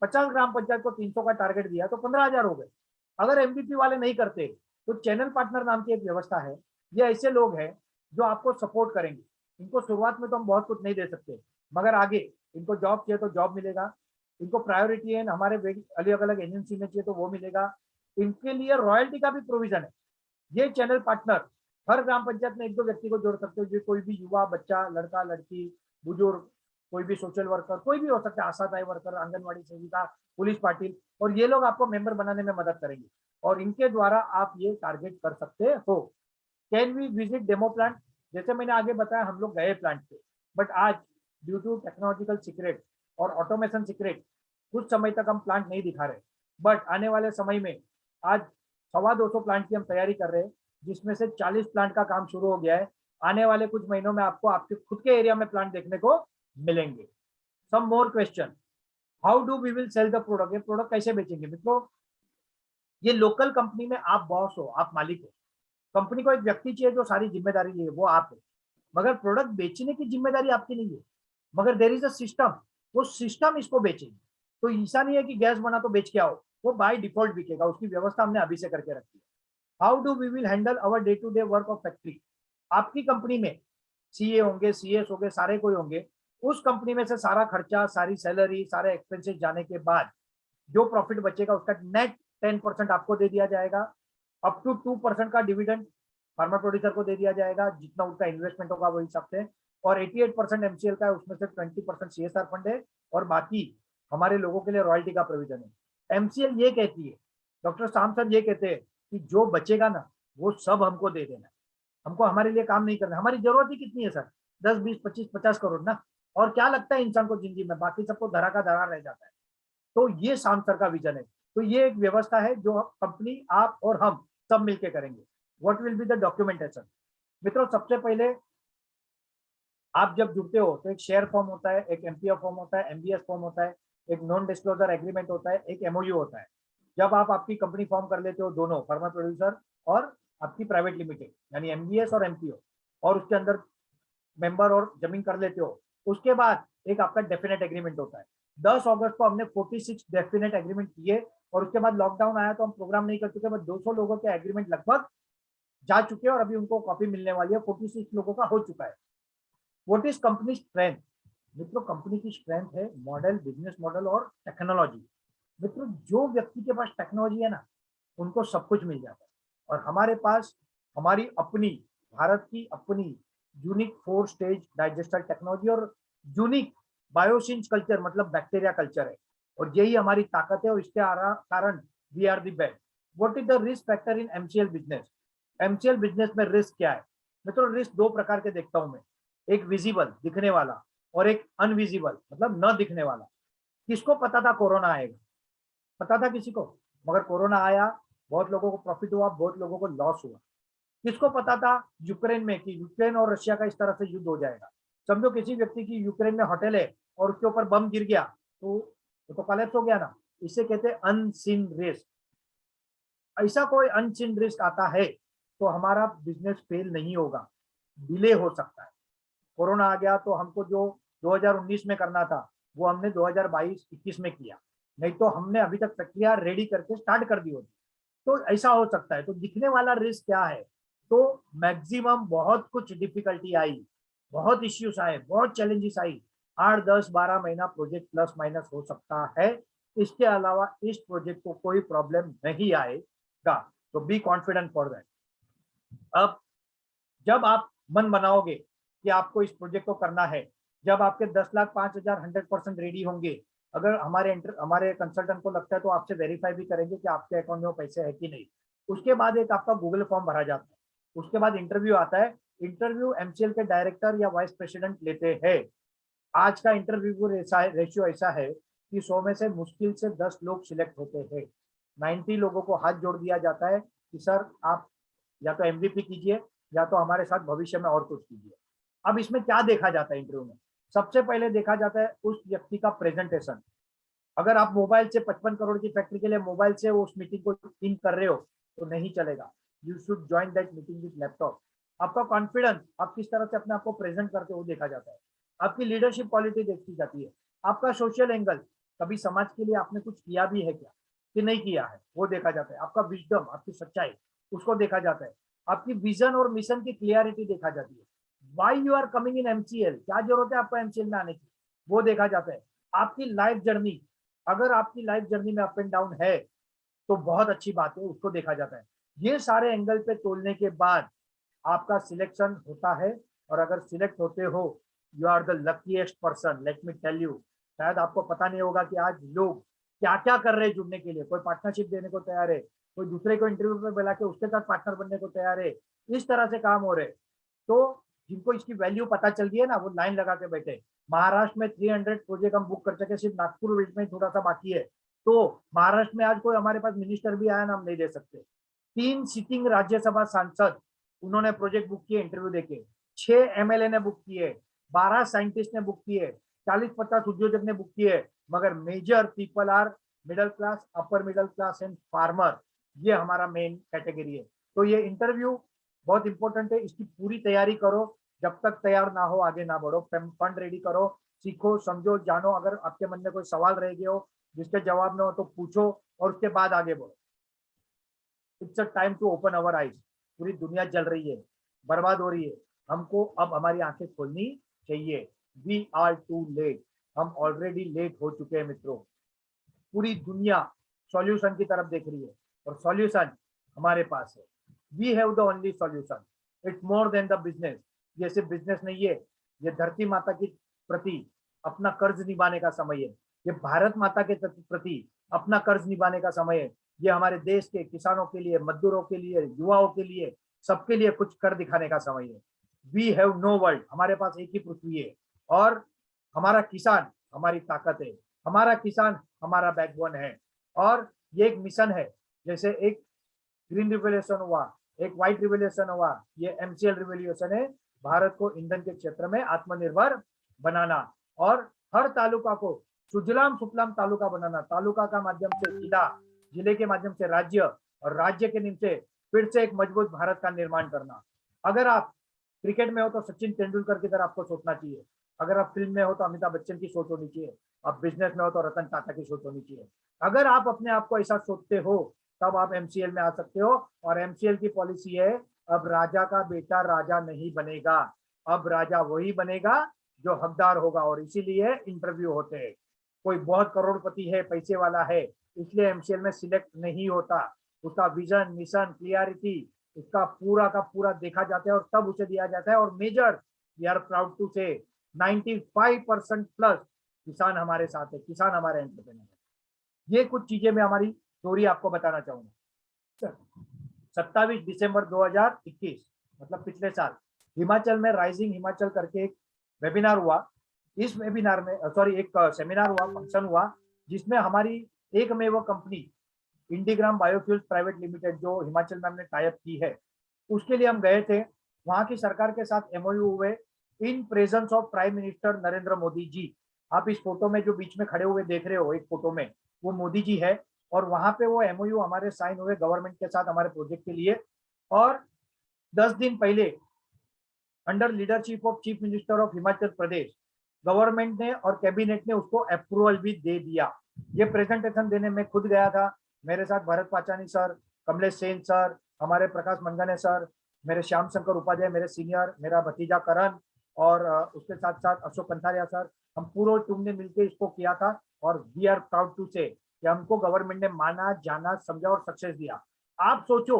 50 ग्राम पंचायत को 300 का टारगेट दिया तो 15,000 हो गए। अगर एमवीपी वाले नहीं करते तो चैनल पार्टनर नाम की एक व्यवस्था है। ये ऐसे लोग हैं जो आपको सपोर्ट करेंगे। इनको शुरुआत में तो हम बहुत कुछ नहीं दे सकते, मगर आगे इनको जॉब चाहिए तो जॉब मिलेगा, इनको प्रायोरिटी है हमारे अलग अलग एजेंसी में चाहिए तो वो मिलेगा, इनके लिए रॉयल्टी का भी प्रोविजन है। ये चैनल पार्टनर हर ग्राम पंचायत में एक दो व्यक्ति को जोड़ सकते हो, जो कोई भी युवा, बच्चा, लड़का, लड़की, बुजुर्ग, कोई भी सोशल वर्कर, कोई भी हो सकता है, आशादायी वर्कर, आंगनवाड़ी सेविका, पुलिस पाटिल, और ये लोग आपको मेंबर बनाने में मदद करेंगे और इनके द्वारा आप ये टारगेट कर सकते हो। Can we visit demo plant? जैसे मैंने आगे बताया, हम लोग गए प्लांट पे, बट आज ड्यू टू टेक्नोलॉजिकल सीक्रेट और ऑटोमेशन सीक्रेट कुछ समय तक हम प्लांट नहीं दिखा रहे, बट आने वाले समय में आज 250 प्लांट की हम तैयारी कर रहे हैं, जिसमें से 40 प्लांट का काम शुरू हो गया है। आने वाले कुछ महीनों में आपको आपके खुद के एरिया में प्लांट देखने को मिलेंगे। Some more question, how do we will sell the product? ये प्रोडक्ट कैसे बेचेंगे? मित्रों, ये लोकल कंपनी में आप बॉस हो, आप मालिक हो, कंपनी को एक व्यक्ति चाहिए जो सारी जिम्मेदारी ले, वो आप है, मगर प्रोडक्ट बेचने की जिम्मेदारी आपकी नहीं है, मगर देर इज अ सिस्टम, वो सिस्टम इसको बेचेगी। तो ऐसा नहीं है कि गैस बना तो बेच के आओ, वो बाय डिफॉल्ट बिकेगा, उसकी व्यवस्था हमने अभी से करके रखी है। How do we will handle our day to day work of factory? आपकी कंपनी में सीए होंगे, सीएस होंगे, सारे कोई होंगे, उस कंपनी में से सारा खर्चा, सारी सैलरी, सारे एक्सपेंसेस जाने के बाद जो प्रॉफिट बचेगा उसका नेट 10% आपको दे दिया जाएगा। अप टू 2% का डिविडेंड फार्मर प्रोड्यूसर को दे दिया जाएगा, जितना उसका इन्वेस्टमेंट होगा वही हिसाब से, और 88% एमसीएल का है, उसमें से 20% सीएसआर फंड है, और बाकी हमारे लोगों के लिए रॉयल्टी का प्रोविजन है। एमसीएल ये कहती है, डॉक्टर शाम सर ये कहते हैं कि जो बचेगा ना वो सब हमको दे देना, हमको हमारे लिए काम नहीं करना। हमारी जरूरत ही कितनी है सर? 10, 20, 25, 50 करोड़ ना, और क्या लगता है इंसान को जिंदगी में? बाकी सबको धरा का धरा रह जाता है। तो ये शाम सर का विजन है। तो ये एक व्यवस्था है जो कंपनी, आप और हम सब मिलकर करेंगे। What will be the documentation? मित्रों, सबसे पहले आप जब जुड़ते हो तो एक शेयर फॉर्म होता है, एक एमपीएफ फॉर्म होता है, एमबीएस फॉर्म होता है, एक नॉन डिस्क्लोजर एग्रीमेंट होता है, एक एमओयू होता है। जब आप आपकी कंपनी फॉर्म कर लेते हो, दोनों फार्मर प्रोड्यूसर और आपकी प्राइवेट लिमिटेड यानी एमबीएस और एमपीओ, और उसके अंदर मेंबर और जमीन कर लेते हो, उसके बाद एक आपका डेफिनेट एग्रीमेंट होता है। 10 अगस्त को हमने 46 डेफिनेट एग्रीमेंट किए, और उसके बाद लॉकडाउन आया तो हम प्रोग्राम नहीं कर चुके, बट 200 लोगों के एग्रीमेंट लगभग जा चुके हैं और अभी उनको कॉपी मिलने वाली है। 46 लोगों का हो चुका है। What is company strength? मित्रों, कंपनी की स्ट्रेंथ है मॉडल, बिजनेस मॉडल और टेक्नोलॉजी। मित्रों, जो व्यक्ति के पास टेक्नोलॉजी है ना, उनको सब कुछ मिल जाता है, और हमारे पास हमारी अपनी, भारत की अपनी यूनिक 4 स्टेज डाइजेस्टर टेक्नोलॉजी और यूनिक बायोसिंस कल्चर मतलब बैक्टीरिया कल्चर है, और यही हमारी ताकत है, और इसके कारण we are the best. What is the risk factor in MCL business? MCL business में रिस्क क्या है? मित्रों, रिस्क दो प्रकार के देखता हूं मैं, एक विजिबल दिखने वाला और एक अनविजिबल मतलब न दिखने वाला। किसको पता था कोरोना आएगा? पता था किसी को? मगर कोरोना आया, बहुत लोगों को प्रॉफिट हुआ, बहुत लोगों को लॉस हुआ। किसको पता था यूक्रेन में कि यूक्रेन और रशिया का इस तरह से युद्ध हो जाएगा? समझो किसी व्यक्ति की यूक्रेन में होटल है और उसके ऊपर बम गिर गया तो कलेप्स हो गया ना। इसे कहते हैं अनसीन रिस्क। ऐसा कोई अनसीन रिस्क आता है तो हमारा बिजनेस फेल नहीं होगा, डिले हो सकता है। कोरोना आ गया तो हमको जो 2019 में करना था वो हमने 2022-21 में किया, नहीं तो हमने अभी तक प्रक्रिया रेडी करके स्टार्ट कर दी होती। तो ऐसा हो सकता है। तो दिखने वाला रिस्क क्या है? तो मैक्सिमम बहुत कुछ डिफिकल्टी आई, बहुत इश्यूज आए, बहुत चैलेंजेस आई। 8, 10, 12 महीना प्रोजेक्ट प्लस माइनस हो सकता है। इसके अलावा इस प्रोजेक्ट को कोई प्रॉब्लम नहीं आएगा, तो बी कॉन्फिडेंट फॉर दैट। अब जब आप मन बनाओगे कि आपको इस प्रोजेक्ट को करना है, जब आपके 10 लाख 5,000 100% रेडी होंगे, अगर हमारे कंसल्टेंट को लगता है तो आपसे वेरीफाई भी करेंगे कि आपके अकाउंट में वो पैसे है कि नहीं। उसके बाद एक आपका गूगल फॉर्म भरा जाता है, उसके बाद इंटरव्यू आता है। इंटरव्यू एमसीएल के डायरेक्टर या वाइस प्रेसिडेंट लेते हैं। आज का इंटरव्यू रेशियो ऐसा है कि 100 में से मुश्किल से 10 लोग सिलेक्ट होते हैं। 90 लोगों को हाथ जोड़ दिया जाता है कि सर आप या तो एमवीपी कीजिए या तो हमारे साथ भविष्य में और कुछ कीजिए। अब इसमें क्या देखा जाता है इंटरव्यू में? सबसे पहले देखा जाता है उस व्यक्ति का प्रेजेंटेशन। अगर आप मोबाइल से 55 करोड़ की फैक्ट्री के लिए मोबाइल से उस मीटिंग को इन कर रहे हो तो नहीं चलेगा। You should join that meeting with laptop. आपका कॉन्फिडेंस, आप किस तरह से अपने आप को प्रेजेंट करते हो देखा जाता है। आपकी लीडरशिप क्वालिटी देखी जाती है। आपका सोशल एंगल, कभी समाज के लिए आपने कुछ किया भी है क्या कि नहीं किया है, वो देखा जाता है। आपका विजडम, आपकी सच्चाई, उसको देखा जाता है। आपकी विजन और मिशन की क्लियरिटी देखा जाती है। Why you are coming in MCL, क्या जरूरत है आपको एमसीएल में आने की, वो देखा जाता है। आपकी लाइफ जर्नी, अगर आपकी लाइफ जर्नी में अप एंड डाउन है तो बहुत अच्छी बात है, उसको देखा जाता है। ये सारे एंगल पे तोलने के बाद आपका सिलेक्शन होता है। और अगर सिलेक्ट होते हो, you are the luckiest person, let me tell you. शायद आपको पता नहीं होगा कि आज लोग क्या क्या कर रहे हैं जुड़ने के लिए। कोई पार्टनरशिप देने को तैयार है, कोई दूसरे को इंटरव्यू पे बुला के उसके साथ पार्टनर बनने को तैयार है। इस तरह से काम हो रहे। तो जिनको इसकी वैल्यू पता चल गई है ना, वो लाइन लगा के बैठे। महाराष्ट्र में 300 प्रोजेक्ट हम बुक कर सके, सिर्फ नागपुर वेस्ट में थोड़ा सा बाकी है। तो महाराष्ट्र में आज कोई हमारे पास मिनिस्टर भी आया ना, हम नहीं दे सकते। 3 सिटिंग राज्यसभा सांसद उन्होंने प्रोजेक्ट बुक किए इंटरव्यू देके। 6 एमएलए ने बुक किए, 12 साइंटिस्ट ने बुक किए, 40-50 उद्योजक ने बुक किए। मगर major people are middle class, upper middle class and farmer. ये हमारा मेन कैटेगरी है। तो ये इंटरव्यू बहुत इंपॉर्टेंट है, इसकी पूरी तैयारी करो। जब तक तैयार ना हो आगे ना बढ़ो। फंड रेडी करो, सीखो, समझो, जानो। अगर आपके मन में कोई सवाल रह गए हो जिसके जवाब ना हो तो पूछो और उसके बाद आगे बढ़ो। It's a time to open our eyes. पूरी दुनिया जल रही है, बर्बाद हो रही है। हमको अब हमारी आंखें खोलनी चाहिए। वी आर टू लेट, हम ऑलरेडी लेट हो चुके हैं मित्रों। पूरी दुनिया सॉल्यूशन की तरफ देख रही है और सॉल्यूशन हमारे पास है। We have the only solution. It's more than the business. ये सिर्फ बिजनेस नहीं है, ये धरती माता की प्रति अपना कर्ज निभाने का समय है। ये भारत माता के प्रति अपना कर्ज निभाने का समय है। ये हमारे देश के किसानों के लिए, मजदूरों के लिए, युवाओं के लिए, सबके लिए कुछ कर दिखाने का समय है। वी हैव नो वर्ल्ड, हमारे पास एक ही पृथ्वी है। और हमारा किसान हमारी ताकत है, हमारा किसान हमारा बैकबोन है। और ये एक मिशन है। जैसे एक ग्रीन रिवोल्यूशन हुआ, एक व्हाइट रिवोल्यूशन हुआ, ये एमसीएल रिवोल्यूशन है। भारत को ईंधन के क्षेत्र में आत्मनिर्भर बनाना और हर तालुका को सुजलाम सुफलाम तालुका बनाना। तालुका का माध्यम से जिला, जिले के माध्यम से राज्य, और राज्य के नीचे फिर से एक मजबूत भारत का निर्माण करना। अगर आप क्रिकेट में हो तो सचिन तेंदुलकर की तरह आपको सोचना चाहिए। अगर आप फिल्म में हो तो अमिताभ बच्चन की सोच होनी चाहिए। आप बिजनेस में हो तो रतन टाटा की सोच होनी चाहिए। अगर आप अपने आप को ऐसा सोचते हो तब आप एमसीएल में आ सकते हो। और एमसीएल की पॉलिसी है, अब राजा का बेटा राजा नहीं बनेगा, अब राजा वही बनेगा जो हकदार होगा। और इसीलिए इंटरव्यू होते हैं। कोई बहुत करोड़पति है, पैसे वाला है, इसलिए एमसीएल में सिलेक्ट नहीं होता। उसका विजन, मिशन, क्लियरिटी, उसका पूरा का पूरा देखा जाता है और तब उसे दिया जाता है। और major, we are proud to say 95% plus किसान हमारे साथ है, किसान हमारे एंटरप्रेन्योर है। ये कुछ चीजें मैं हमारी स्टोरी आपको बताना चाहूंगा। 27 दिसंबर 2021, मतलब पिछले साल, हिमाचल में राइजिंग हिमाचल करके एक वेबिनार हुआ। इस वेबिनार में, सॉरी, एक सेमिनार हुआ, फंक्शन हुआ, जिसमें हमारी एक में वो कंपनी इंडीग्राम बायोफ्यूल्स प्राइवेट लिमिटेड, जो हिमाचल में हमने टाइप की है, उसके लिए हम गए थे। वहां की सरकार के साथ एमओयू हुए in presence of prime minister Narendra Modi ji. आप इस फोटो में जो बीच में खड़े हुए देख रहे हो, एक फोटो में वो मोदी जी है। और वहां पे वो एमओयू हमारे साइन हुए गवर्नमेंट के साथ हमारे प्रोजेक्ट के लिए। और 10 दिन पहले under leadership of chief minister of Himachal Pradesh, government ने और कैबिनेट ने उसको अप्रूवल भी दे दिया। ये प्रेजेंटेशन देने में खुद गया था। मेरे साथ भरत पाचानी सर, कमलेश सेन सर, हमारे प्रकाश मंगाने सर, मेरे श्याम शंकर उपाध्याय मेरे सीनियर, मेरा भतीजा करण, और उसके साथ साथ अशोक कंथारिया सर, हम पूरे टीम ने मिलकर इसको किया था। और वी आर प्राउड टू से कि हमको गवर्नमेंट ने माना, जाना, समझा और सक्सेस दिया। आप सोचो,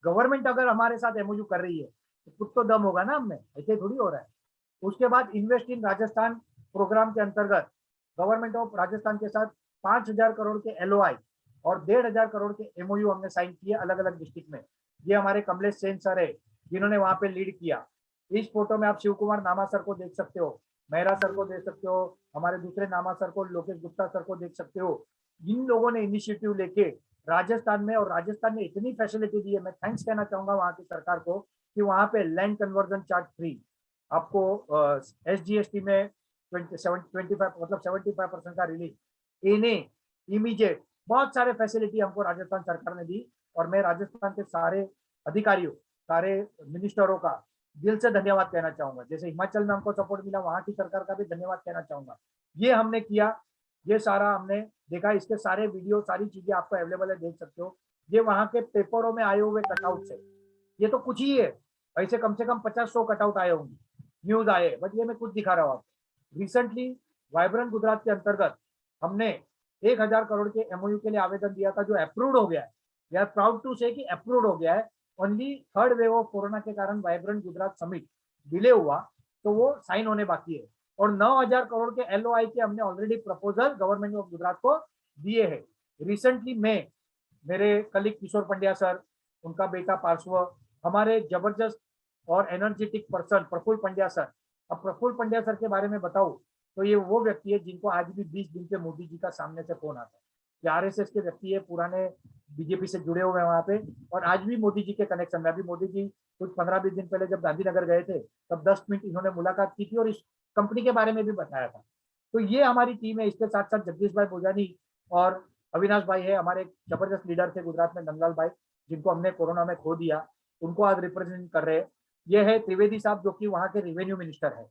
गवर्नमेंट अगर हमारे साथ एमओयू कर रही है तो कुछ तो दम होगा ना हमें, ऐसे थोड़ी हो रहा है। उसके बाद इन्वेस्ट इन राजस्थान प्रोग्राम के अंतर्गत गवर्नमेंट ऑफ राजस्थान के साथ 5,000 करोड़ के एलओआई और 1,500 करोड़ के एमओयू हमने साइन किए अलग अलग डिस्ट्रिक्ट में। ये हमारे कमलेश सेन सर है जिन्होंने वहां पे लीड किया। इस फोटो में आप शिव कुमार नामा सर को देख सकते हो, मेहरा सर को देख सकते हो, हमारे दूसरे नामा सर को, लोकेश गुप्ता सर को देख सकते हो। इन लोगों ने इनिशिएटिव लेके राजस्थान में, और राजस्थान ने इतनी फैसिलिटी दी है, मैं थैंक्स कहना चाहूंगा वहां की सरकार को, कि वहां पे लैंड कन्वर्जन चार्ज फ्री, आपको एसजीएसटी में 25 मतलब 75% का रिलीफ इमीडिएट, बहुत सारे फैसिलिटी हमको राजस्थान सरकार ने दी। और मैं राजस्थान के सारे अधिकारियों, सारे मिनिस्टरों का दिल से धन्यवाद कहना चाहूंगा। जैसे हिमाचल में हमको सपोर्ट मिला, वहां की सरकार का भी धन्यवाद कहना चाहूंगा। ये हमने किया, ये सारा हमने देखा। इसके सारे वीडियो, सारी चीजें आपको अवेलेबल है, देख सकते हो। ये वहां के पेपरों में आए हुए कटआउट है। ये तो कुछ ही है, ऐसे कम से कम 50-100 कटआउट आए होंगे, न्यूज आए, बट ये मैं कुछ दिखा रहा हूँ आपको। रिसेंटली वाइब्रेंट गुजरात के अंतर्गत हमने 1000 करोड़ के एमओयू के लिए आवेदन दिया था, जो अप्रूव्ड हो गया है। वी आर प्राउड टू से कि अप्रूव्ड हो गया है। Only third wave of corona के कारण वाइब्रेंट गुजरात समिट डिले हुआ, तो वो साइन होने बाकी है। और 9000 करोड़ के एलओआई के हमने already proposal government of Gujarat को दिए हैं। रिसेंटली में मेरे कलीग किशोर पंड्या सर, उनका बेटा पार्श्व, हमारे जबरदस्त और energetic person Praful Pandya sir. अब प्रफुल्ल पंड्या सर के बारे में बताऊं तो ये वो व्यक्ति है जिनको आज भी 20 दिन पे मोदी जी का सामने से फोन आता है। ये आरएसएस के व्यक्ति है, पुराने बीजेपी से जुड़े हुए हैं वहां पे, और आज भी मोदी जी के कनेक्शन में। अभी मोदी जी कुछ 15-20 दिन पहले जब गांधीनगर गए थे, तब 10 मिनट इन्होंने मुलाकात की थी और इस कंपनी के बारे में भी बताया था। तो ये हमारी टीम है। इसके साथ साथ जगदीश भाई बोजानी और अविनाश भाई है, हमारे जबरदस्त लीडर थे गुजरात में, नंदलाल भाई, जिनको हमने कोरोना में खो दिया, उनको आज रिप्रेजेंट कर रहे हैं। ये है त्रिवेदी साहब, जो कि वहाँ के रेवेन्यू मिनिस्टर है।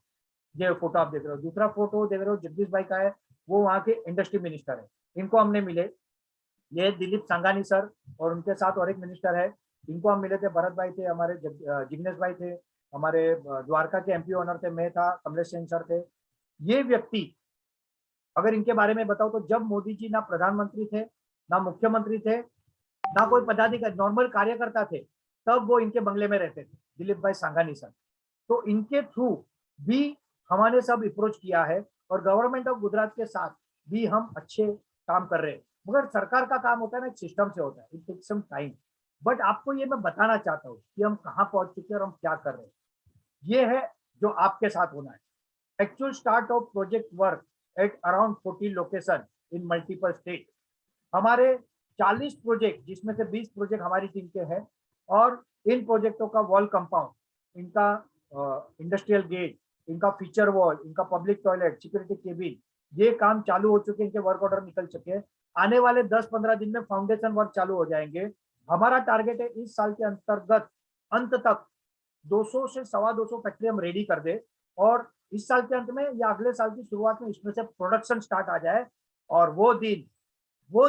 ये फोटो आप देख रहे हो। दूसरा फोटो देख रहे हो जगदीश भाई का है, वो वहाँ के इंडस्ट्री मिनिस्टर है। इनको हमने मिले। ये दिलीप सांगानी सर, और उनके साथ और एक मिनिस्टर है, इनको हम मिले थे। भरत भाई थे हमारे, जिग्नेश भाई थे हमारे, द्वारका के एमपी ऑनर थे, मैं था, कमलेश सिंह सर थे। ये व्यक्ति, अगर इनके बारे में बताओ तो जब मोदी जी ना प्रधानमंत्री थे, ना मुख्यमंत्री थे, ना कोई पदाधिकारी, नॉर्मल कार्यकर्ता थे, तब वो इनके बंगले में रहते थे, दिलीप भाई सांगानी सर। तो इनके थ्रू भी हमने सब अप्रोच किया है, और गवर्नमेंट ऑफ गुजरात के साथ भी हम अच्छे काम कर रहे हैं। मगर सरकार का काम होता है ना, एक सिस्टम से होता है, it takes some time. But आपको ये मैं बताना चाहता हूँ कि हम कहाँ पहुंच चुके हैं और हम क्या कर रहे हैं। ये है जो आपके साथ होना है। Actual start of project work at around 40 location in multiple state. हमारे 40 प्रोजेक्ट, जिसमें से 20 प्रोजेक्ट हमारी टीम के हैं, और इन प्रोजेक्टों का वॉल कंपाउंड, इनका इंडस्ट्रियल गेट, इनका फीचर वॉल, इनका पब्लिक टॉयलेट, सिक्योरिटी केबिन, ये काम चालू हो चुके हैं, इनके वर्क ऑर्डर निकल चुके हैं। आने वाले 10-15 दिन में फाउंडेशन वर्क चालू हो जाएंगे। हमारा टारगेट है इस साल के अंतर्गत अंत तक 200 से 225 फैक्ट्री हम रेडी कर दे, और इस साल के अंत में या अगले साल की शुरुआत में इसमें से प्रोडक्शन स्टार्ट आ जाए। और वो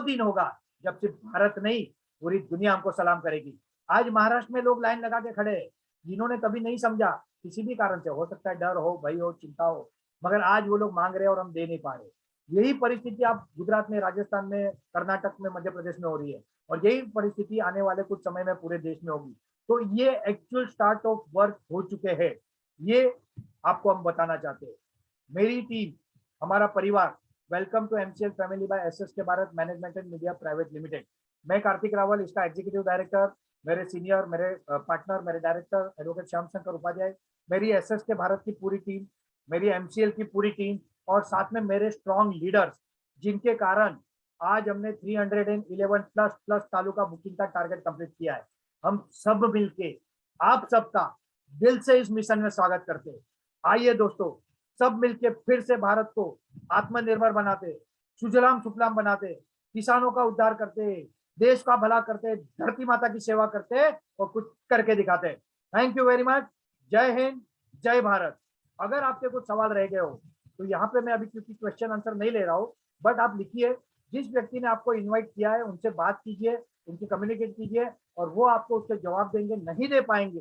दिन होगा जब सिर्फ भारत नहीं, पूरी दुनिया हमको सलाम करेगी। आज महाराष्ट्र में लोग लाइन लगा के खड़े हैं, जिन्होंने कभी नहीं समझा, किसी भी कारण से, हो सकता है डर हो, भय हो, चिंता हो, मगर आज वो लोग मांग रहे हैं और हम दे नहीं पा रहे। यही परिस्थिति आप गुजरात में, राजस्थान में, कर्नाटक में, मध्य प्रदेश में हो रही है, और यही परिस्थिति आने वाले कुछ समय में पूरे देश में होगी। तो ये एक्चुअल स्टार्ट ऑफ वर्क हो चुके हैं, ये आपको हम बताना चाहते हैं। मेरी टीम, हमारा परिवार, welcome to MCL family by SSK Bharat management and media private limited. मैं कार्तिक रावल, इसका एग्जीक्यूटिव डायरेक्टर, मेरे सीनियर, मेरे पार्टनर, मेरे डायरेक्टर एडवोकेट श्याम शंकर उपाध्याय, मेरी एसएसके भारत की पूरी टीम, मेरी एमसीएल की पूरी टीम, और साथ में मेरे स्ट्रॉन्ग लीडर्स, जिनके कारण आज हमने 311 प्लस तालुका बुकिंग का टारगेट कंप्लीट किया है। हम सब मिलके आप सबका दिल से इस मिशन में स्वागत करते हैं। आइए दोस्तों, सब मिलके फिर से भारत को आत्मनिर्भर बनाते, सुजलाम सुफलाम बनाते, किसानों का उद्धार करते, देश का भला करते, धरती माता की सेवा करते, और कुछ करके दिखाते। Thank you very much. जय हिंद, जय भारत। अगर आपके कुछ सवाल रह गए हो तो यहाँ पे मैं अभी क्योंकि क्वेश्चन आंसर नहीं ले रहा हूँ, बट आप लिखिए, जिस व्यक्ति ने आपको इन्वाइट किया है उनसे बात कीजिए, उनसे कम्युनिकेट कीजिए, और वो आपको उसके जवाब देंगे। नहीं दे पाएंगे,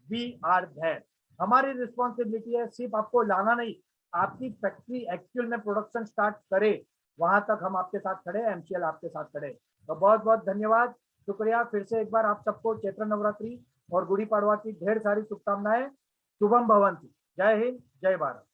वी आर देयर। हमारी रिस्पॉन्सिबिलिटी है सिर्फ आपको लाना नहीं, आपकी फैक्ट्री एक्चुअल में प्रोडक्शन स्टार्ट करे, वहां तक हम आपके साथ खड़े, एमसीएल आपके साथ खड़े। तो बहुत बहुत धन्यवाद, शुक्रिया। फिर से एक बार आप सबको चैत्र नवरात्रि और गुड़ी पाड़वा की ढेर सारी शुभकामनाएं। शुभम भवंतु। जय हिंद, जय भारत।